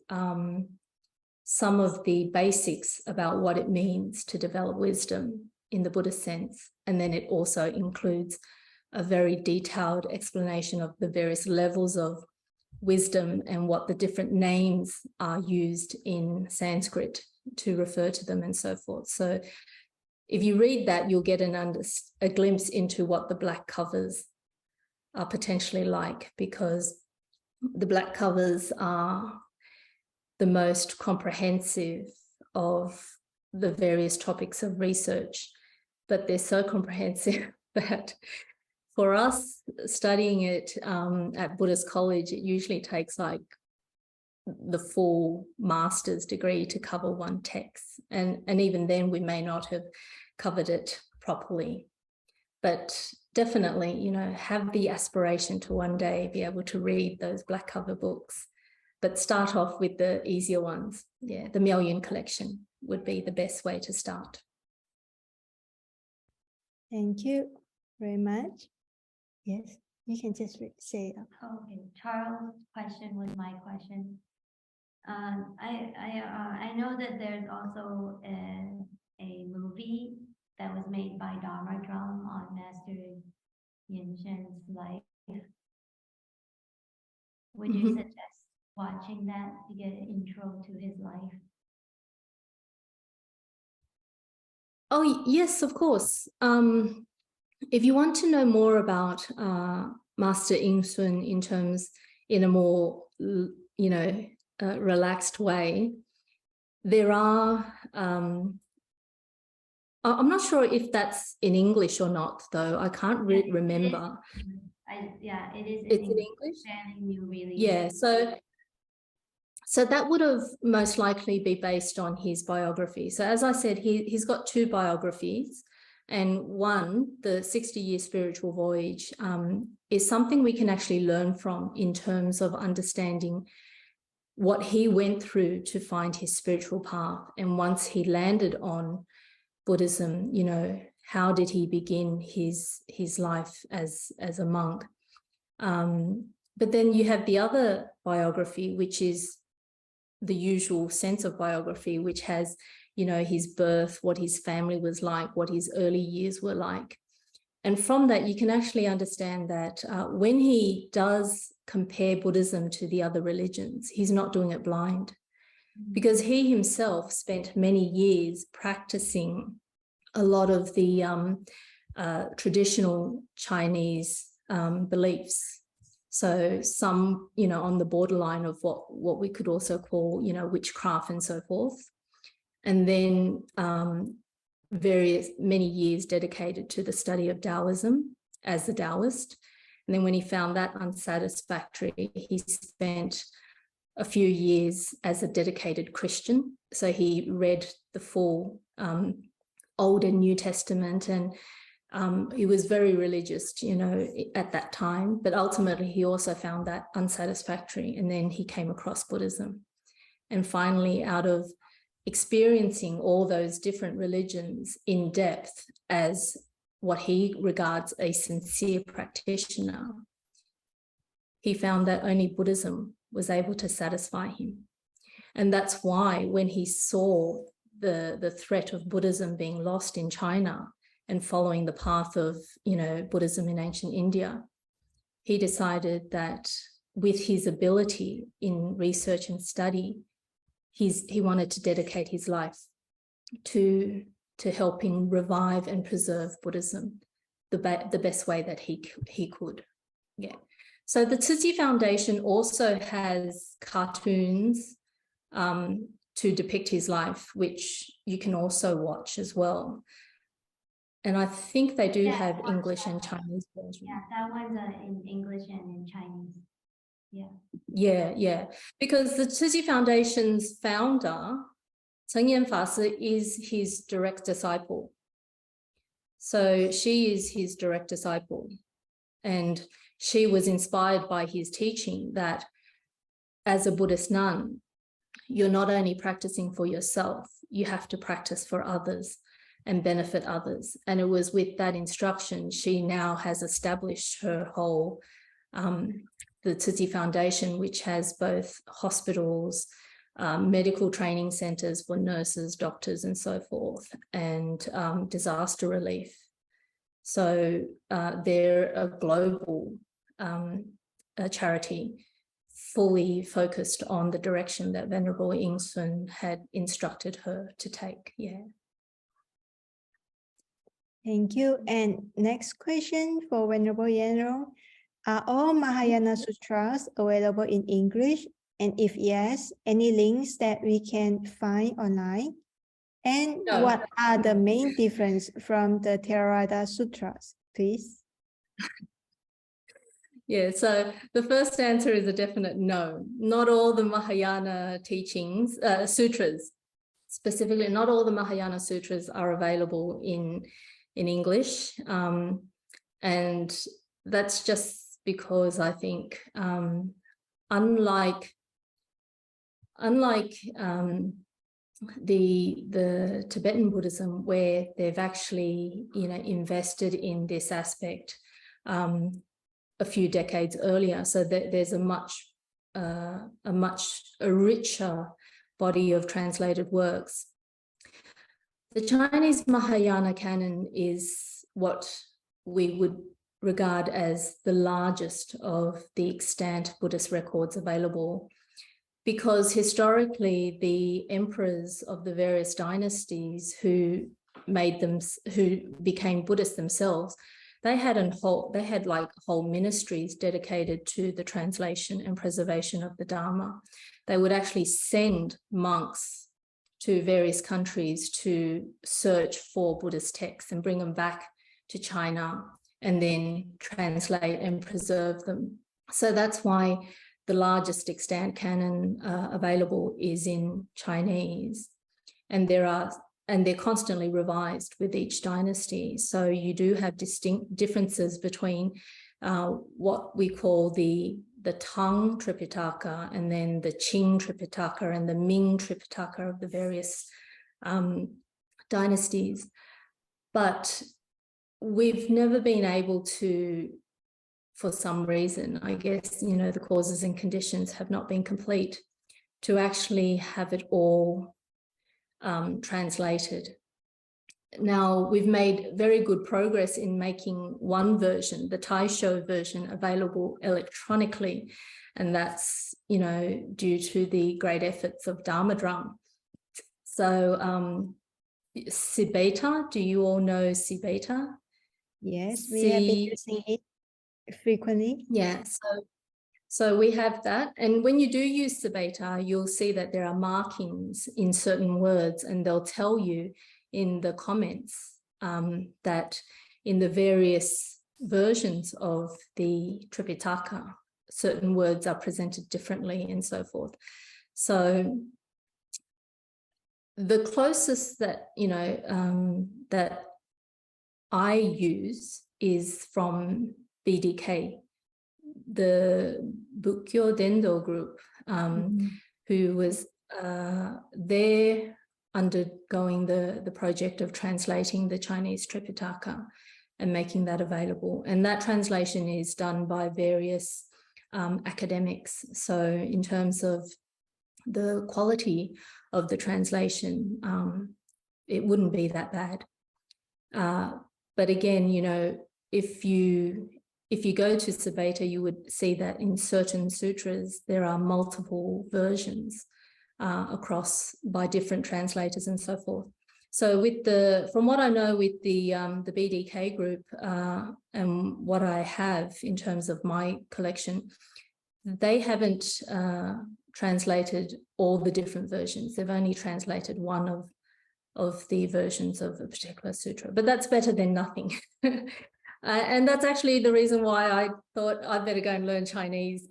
some of the basics about what it means to develop wisdom in the Buddhist sense. And then it also includes a very detailed explanation of the various levels of wisdom and what the different names are used in Sanskrit to refer to them and so forth. So if you read that, you'll get a glimpse into what the black covers are potentially like, because the black covers are the most comprehensive of the various topics of research, but they're so comprehensive that for us studying it at Buddhist College, it usually takes like the full master's degree to cover one text. And even then we may not have covered it properly. But definitely, you know, have the aspiration to one day be able to read those black cover books, but start off with the easier ones. Yeah, the Miao Yun collection would be the best way to start. Thank you very much. Yes, you can just say. Okay, Charles' question was my question. I know that there's also a movie that was made by Dharma Drum on Master Yin Shen's life. Would you suggest watching that to get an intro to his life? Oh, yes, of course. If you want to know more about Master Ying-sun in a more, relaxed way, there are, I'm not sure if that's in English or not, though. I can't remember. It is it's in English. Fairly new, really. Yeah, so that would have most likely be based on his biography. So as I said, he's got two biographies, and one, the 60-year spiritual voyage, is something we can actually learn from in terms of understanding what he went through to find his spiritual path. And once he landed on Buddhism, how did he begin his life as a monk? But then you have the other biography, which is the usual sense of biography, which has, his birth, what his family was like, what his early years were like. And from that, you can actually understand that when he does compare Buddhism to the other religions, he's not doing it blind, because he himself spent many years practicing a lot of the traditional Chinese beliefs. So some, on the borderline of what we could also call, witchcraft and so forth. And then many years dedicated to the study of Taoism as a Taoist. And then when he found that unsatisfactory, he spent a few years as a dedicated Christian. So he read the full Old and New Testament, and he was very religious, at that time, but ultimately he also found that unsatisfactory. And then he came across Buddhism. And finally, out of experiencing all those different religions in depth as what he regards a sincere practitioner, he found that only Buddhism was able to satisfy him. And that's why when he saw the threat of Buddhism being lost in China and following the path of, Buddhism in ancient India, he decided that with his ability in research and study, he wanted to dedicate his life to helping revive and preserve Buddhism the best way that he could. Yeah. So the Tzu Chi Foundation also has cartoons to depict his life, which you can also watch as well. And I think they do have English and Chinese version. Yeah, that one's in English and in Chinese. Yeah. Because the Tzu Chi Foundation's founder, Cheng Yan Fa Si, is his direct disciple. So she is his direct disciple. And she was inspired by his teaching that as a Buddhist nun, you're not only practicing for yourself, you have to practice for others and benefit others. And it was with that instruction, she now has established her whole, the Tzu Chi Foundation, which has both hospitals, medical training centers for nurses, doctors, and so forth, and disaster relief. So they're a global charity, fully focused on the direction that Venerable Ying-sun had instructed her to take. Yeah. Thank you. And next question for Venerable Yenrong. Are all Mahayana Sutras available in English? And if yes, any links that we can find online? And what are the main difference from the Theravada Sutras, please? Yeah, so the first answer is a definite no. Not all the Mahayana teachings, sutras, specifically, not all the Mahayana sutras are available in English. And that's just because I think unlike the Tibetan Buddhism, where they've actually invested in this aspect a few decades earlier, so that there's a much a richer body of translated works. The Chinese Mahayana canon is what we would regard as the largest of the extant Buddhist records available, because historically the emperors of the various dynasties who became Buddhists themselves, they had like whole ministries dedicated to the translation and preservation of the Dharma. They would actually send monks to various countries to search for Buddhist texts and bring them back to China and then translate and preserve them. So that's why the largest extant canon available is in Chinese, and they're constantly revised with each dynasty. So you do have distinct differences between what we call the Tang Tripitaka, and then the Qing Tripitaka and the Ming Tripitaka of the various dynasties. But we've never been able to, for some reason, I guess, the causes and conditions have not been complete, to actually have it all translated. Now, we've made very good progress in making one version, the Taisho version, available electronically, and that's, due to the great efforts of Dharma Drum. So, Sibeta, do you all know Sibeta? Yes, we have been using it frequently. Yeah, so we have that. And when you do use Sibeta, you'll see that there are markings in certain words, and they'll tell you in the comments that in the various versions of the Tripitaka, certain words are presented differently and so forth. So the closest that, that I use is from BDK, the Bukkyo Dendo group, who was there undergoing the project of translating the Chinese Tripitaka and making that available. And that translation is done by various academics. So in terms of the quality of the translation, it wouldn't be that bad. But again, if you go to Sibeta, you would see that in certain sutras, there are multiple versions across by different translators and so forth. So from what I know with the BDK group and what I have in terms of my collection, they haven't translated all the different versions. They've only translated one of the versions of a particular sutra, but that's better than nothing. And that's actually the reason why I thought I'd better go and learn Chinese.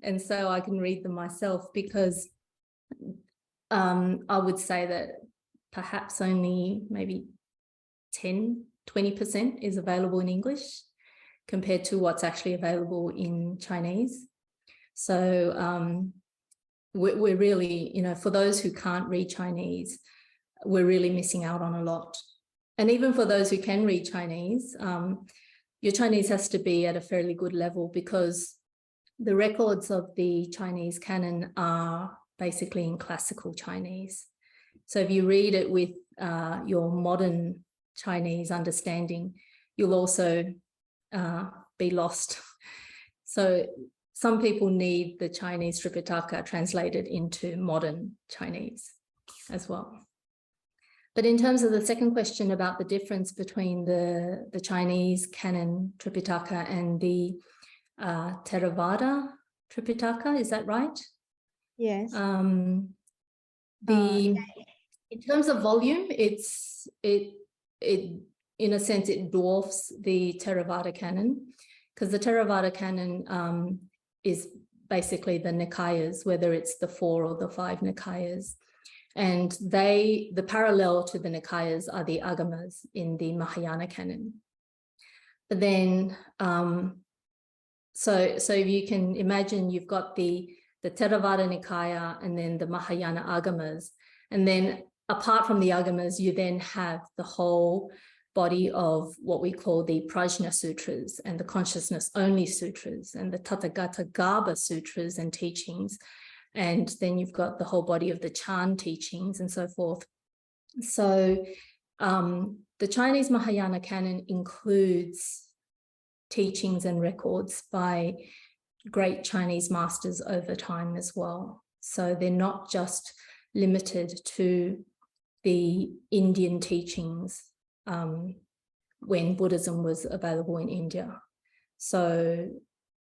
And so I can read them myself, because I would say that perhaps only maybe 10–20% is available in English compared to what's actually available in Chinese. So we're really, for those who can't read Chinese, we're really missing out on a lot. And even for those who can read Chinese, your Chinese has to be at a fairly good level, because the records of the Chinese canon are basically in classical Chinese. So if you read it with your modern Chinese understanding, you'll also be lost. So some people need the Chinese Tripitaka translated into modern Chinese as well. But in terms of the second question about the difference between the Chinese canon Tripitaka and the Theravada Tripitaka, is that right? Yes. In terms of volume, it in a sense it dwarfs the Theravada canon, because the Theravada canon is basically the Nikayas, whether it's the 4 or the 5 Nikayas. And the parallel to the Nikayas are the Agamas in the Mahayana canon. But then, so if you can imagine, you've got the Theravada Nikaya and then the Mahayana Agamas. And then apart from the Agamas, you then have the whole body of what we call the Prajna Sutras and the Consciousness Only Sutras and the Tathagata Garbha Sutras and teachings. And then you've got the whole body of the Chan teachings and so forth. So the Chinese Mahayana canon includes teachings and records by great Chinese masters over time as well. So they're not just limited to the Indian teachings when Buddhism was available in India. So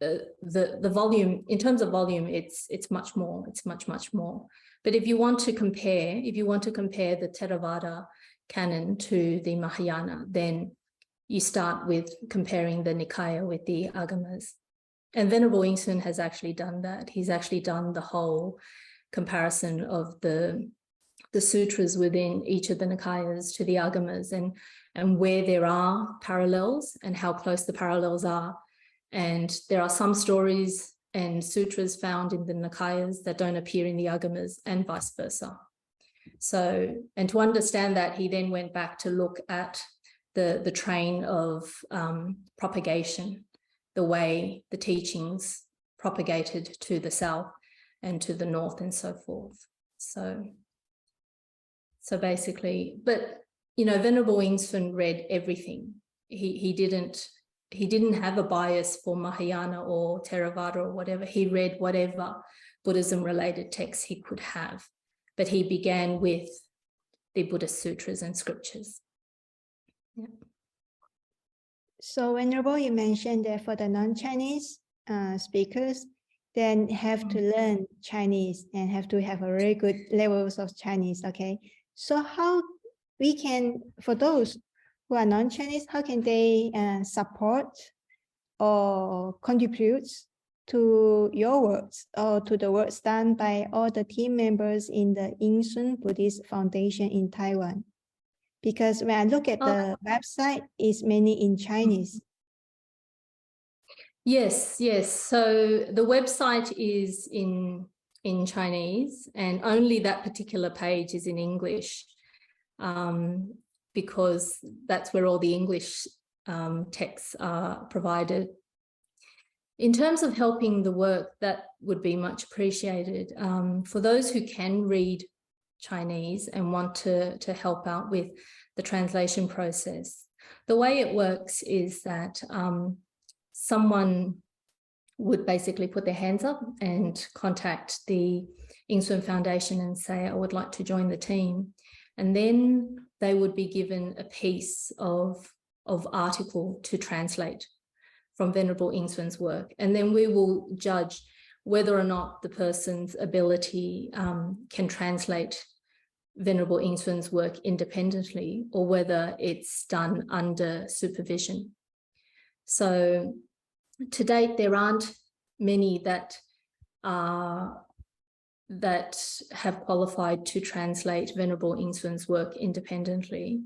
the volume, in terms of volume, it's much more, it's much more. But if you want to compare the Theravada canon to the Mahayana, then you start with comparing the Nikaya with the Agamas. And Venerable Yingsun has actually done that. He's actually done the whole comparison of the sutras within each of the Nikayas to the Agamas and where there are parallels and how close the parallels are. And there are some stories and sutras found in the Nikayas that don't appear in the Agamas and vice versa. So, and to understand that, he then went back to look at the train of propagation, the way the teachings propagated to the south and to the north and so forth. So basically, but you know, Venerable Yingsun read everything. He didn't have a bias for Mahayana or Theravada or whatever. He read whatever Buddhism related texts he could have, but he began with the Buddhist sutras and scriptures. Yeah. So Venerable, you mentioned that for the non-Chinese speakers, then have to learn Chinese and have to have a very good levels of Chinese, okay? So how we can, for those who are non-Chinese, how can they support or contribute to your works or to the works done by all the team members in the Yingsun Buddhist Foundation in Taiwan? Because when I look at the website, it's mainly in Chinese. Yes. So the website is in Chinese, and only that particular page is in English, because that's where all the English texts are provided. In terms of helping the work, that would be much appreciated. For those who can read Chinese and want to help out with the translation process, the way it works is that someone would basically put their hands up and contact the Yingsun Foundation and say, I would like to join the team. And then they would be given a piece of article to translate from Venerable Yingsun's work. And then we will judge whether or not the person's ability can translate Venerable Yingsun's work independently or whether it's done under supervision. So to date, there aren't many that have qualified to translate Venerable Yingsun's work independently,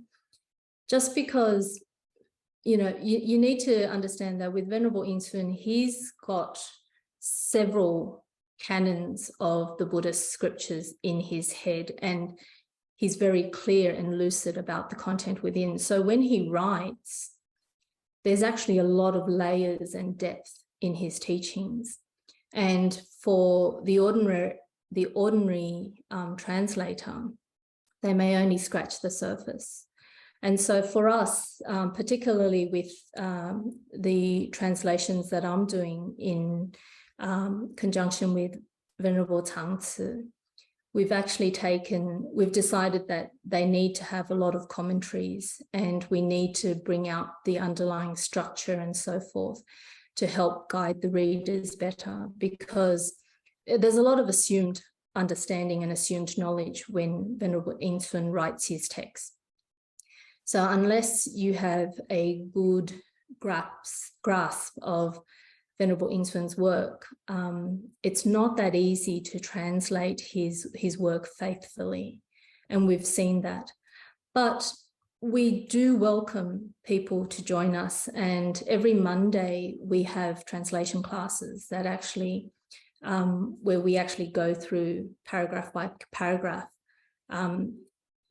just because, you know, you need to understand that with Venerable Yingsun, he's got several canons of the Buddhist scriptures in his head, and he's very clear and lucid about the content within. So when he writes, there's actually a lot of layers and depth in his teachings. And for the ordinary translator, they may only scratch the surface. And so for us, particularly with the translations that I'm doing in conjunction with Venerable Tangzi, we've decided that they need to have a lot of commentaries, and we need to bring out the underlying structure and so forth to help guide the readers better, because there's a lot of assumed understanding and assumed knowledge when Venerable Yingsun writes his text. So unless you have a good grasp of Venerable Yingsun's work, it's not that easy to translate his work faithfully, and we've seen that. But we do welcome people to join us, and every Monday we have translation classes that actually, where we actually go through paragraph by paragraph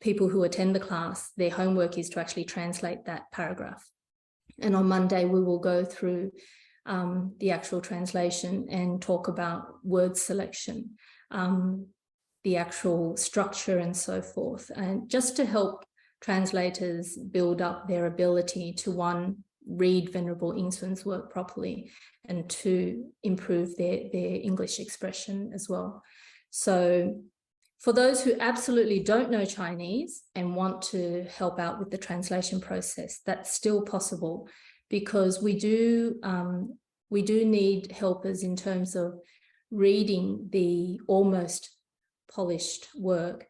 people who attend the class, their homework is to actually translate that paragraph. And on Monday, we will go through the actual translation and talk about word selection, the actual structure and so forth, and just to help translators build up their ability to, one, read Venerable Yingsun's work properly, and two, improve their English expression as well. So for those who absolutely don't know Chinese and want to help out with the translation process, that's still possible, because we do need helpers in terms of reading the almost polished work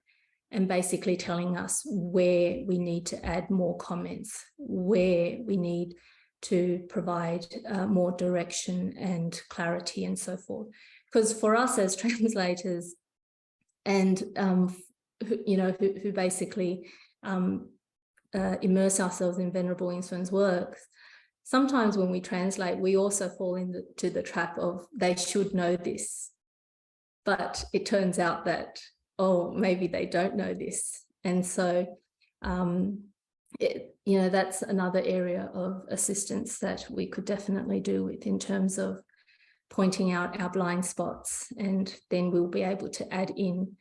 and basically telling us where we need to add more comments, where we need to provide more direction and clarity and so forth. Because for us as translators, and who basically immerse ourselves in Venerable Yingsun's works, sometimes when we translate, we also fall into the trap of they should know this, but it turns out that, oh, maybe they don't know this. And so that's another area of assistance that we could definitely do with, in terms of pointing out our blind spots, and then we'll be able to add in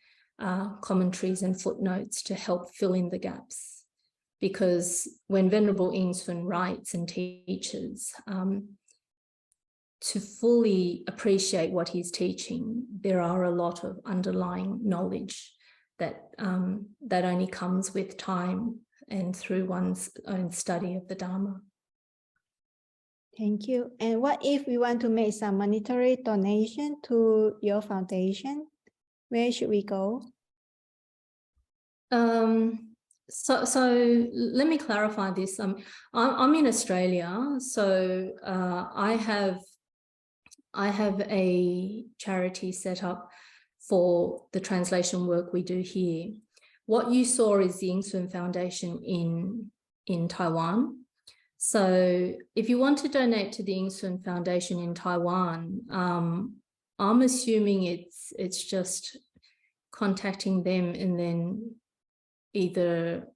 commentaries and footnotes to help fill in the gaps. Because when Venerable Yingsun writes and teaches, to fully appreciate what he's teaching, there are a lot of underlying knowledge that only comes with time and through one's own study of the Dharma. Thank you. And what if we want to make some monetary donation to your foundation? Where should we go? So let me clarify this. I'm in Australia, so I have a charity set up for the translation work we do here. What you saw is the Yingsun Foundation in Taiwan. So if you want to donate to the Yingsun Foundation in Taiwan, I'm assuming it's just contacting them and then either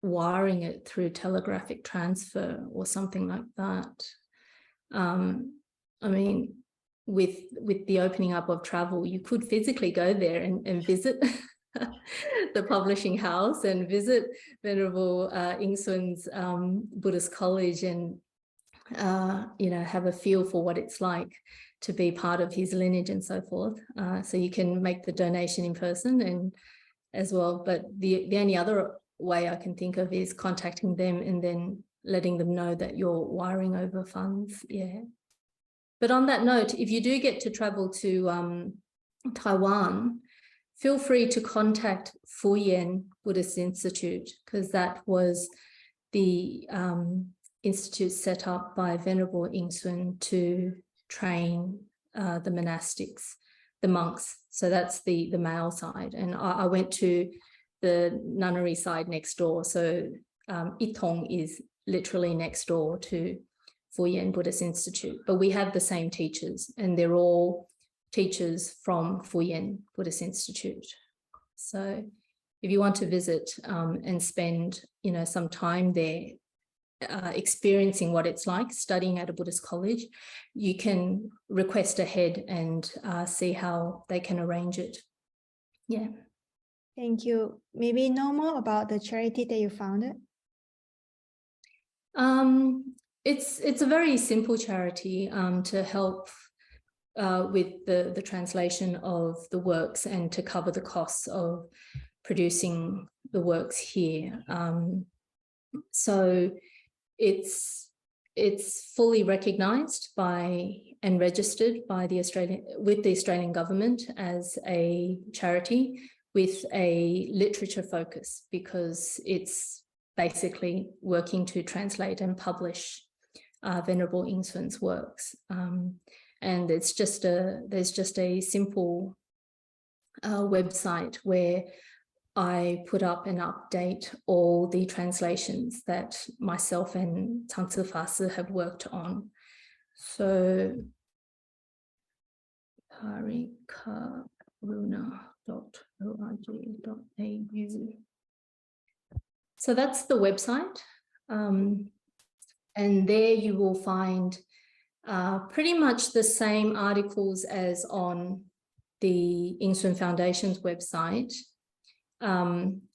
wiring it through telegraphic transfer or something like that. I mean, with the opening up of travel, you could physically go there and visit the publishing house and visit Venerable Yingsun's Buddhist college, and have a feel for what it's like to be part of his lineage and so forth. So you can make the donation in person and as well. But the only other way I can think of is contacting them and then letting them know that you're wiring over funds. Yeah. But on that note, if you do get to travel to Taiwan, feel free to contact Fuyan Buddhist Institute, because that was the institute set up by Venerable Yingsun to train the monastics, the monks. So that's the male side. And I went to the nunnery side next door. So Itong is literally next door to Fuyan Buddhist Institute. But we have the same teachers, and they're all teachers from Fuyan Buddhist Institute. So if you want to visit and spend some time there experiencing what it's like studying at a Buddhist college, you can request ahead and see how they can arrange it. Yeah. Thank you. Maybe know more about the charity that you founded? It's a very simple charity to help with the translation of the works and to cover the costs of producing the works here. So it's fully recognised by and registered by the Australian government as a charity with a literature focus, because it's basically working to translate and publish Venerable Yingsun's works. And there's just a simple website where I put up and update all the translations that myself and Tangzi Fasi have worked on. So parikaruna.org.au So that's the website. And there you will find pretty much the same articles as on the nShu Foundation's website,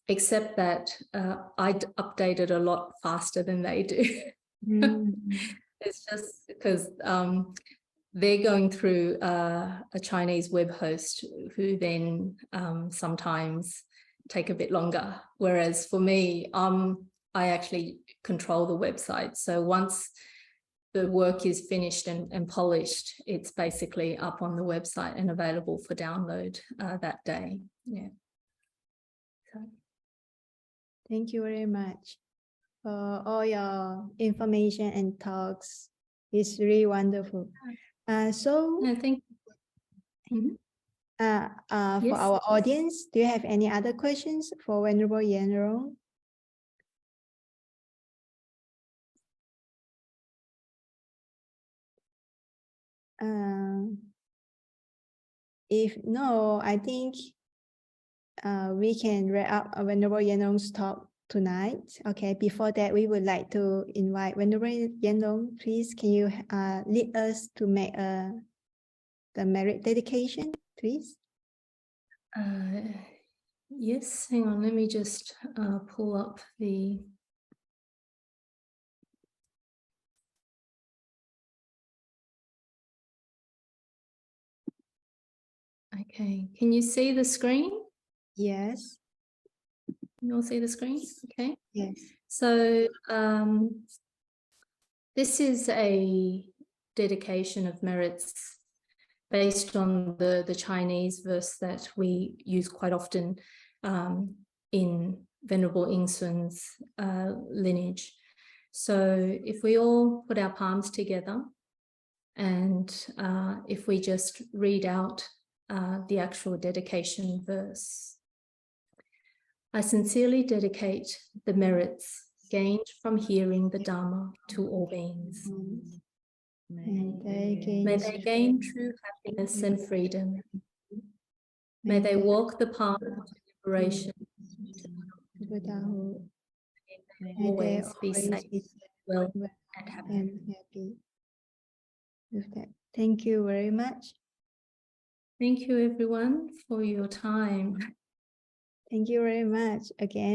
except that I update it a lot faster than they do. It's just because they're going through a Chinese web host who then sometimes take a bit longer. Whereas for me, I actually control the website. So once the work is finished and polished, it's basically up on the website and available for download that day. Yeah. So. Thank you very much for all your information and talks. It's really wonderful. So No, thank you. for Yes. our audience, do you have any other questions for Venerable Yanrong? If no, I think we can wrap up Venerable Yanrong's talk tonight. Okay, before that, we would like to invite Venerable Yanrong. Please, can you lead us to make the merit dedication, please? Yes, hang on, let me just pull up the... Okay, can you see the screen? Yes. You all see the screen? Okay. Yes. So this is a dedication of merits based on the Chinese verse that we use quite often in Venerable nShu's lineage. So if we all put our palms together and if we just read out the actual dedication verse. I sincerely dedicate the merits gained from hearing the Dharma to all beings. May they gain true happiness and freedom. May they walk the path of liberation. Always be safe, well, and happy. With that, thank you very much. Thank you, everyone, for your time. Thank you very much again.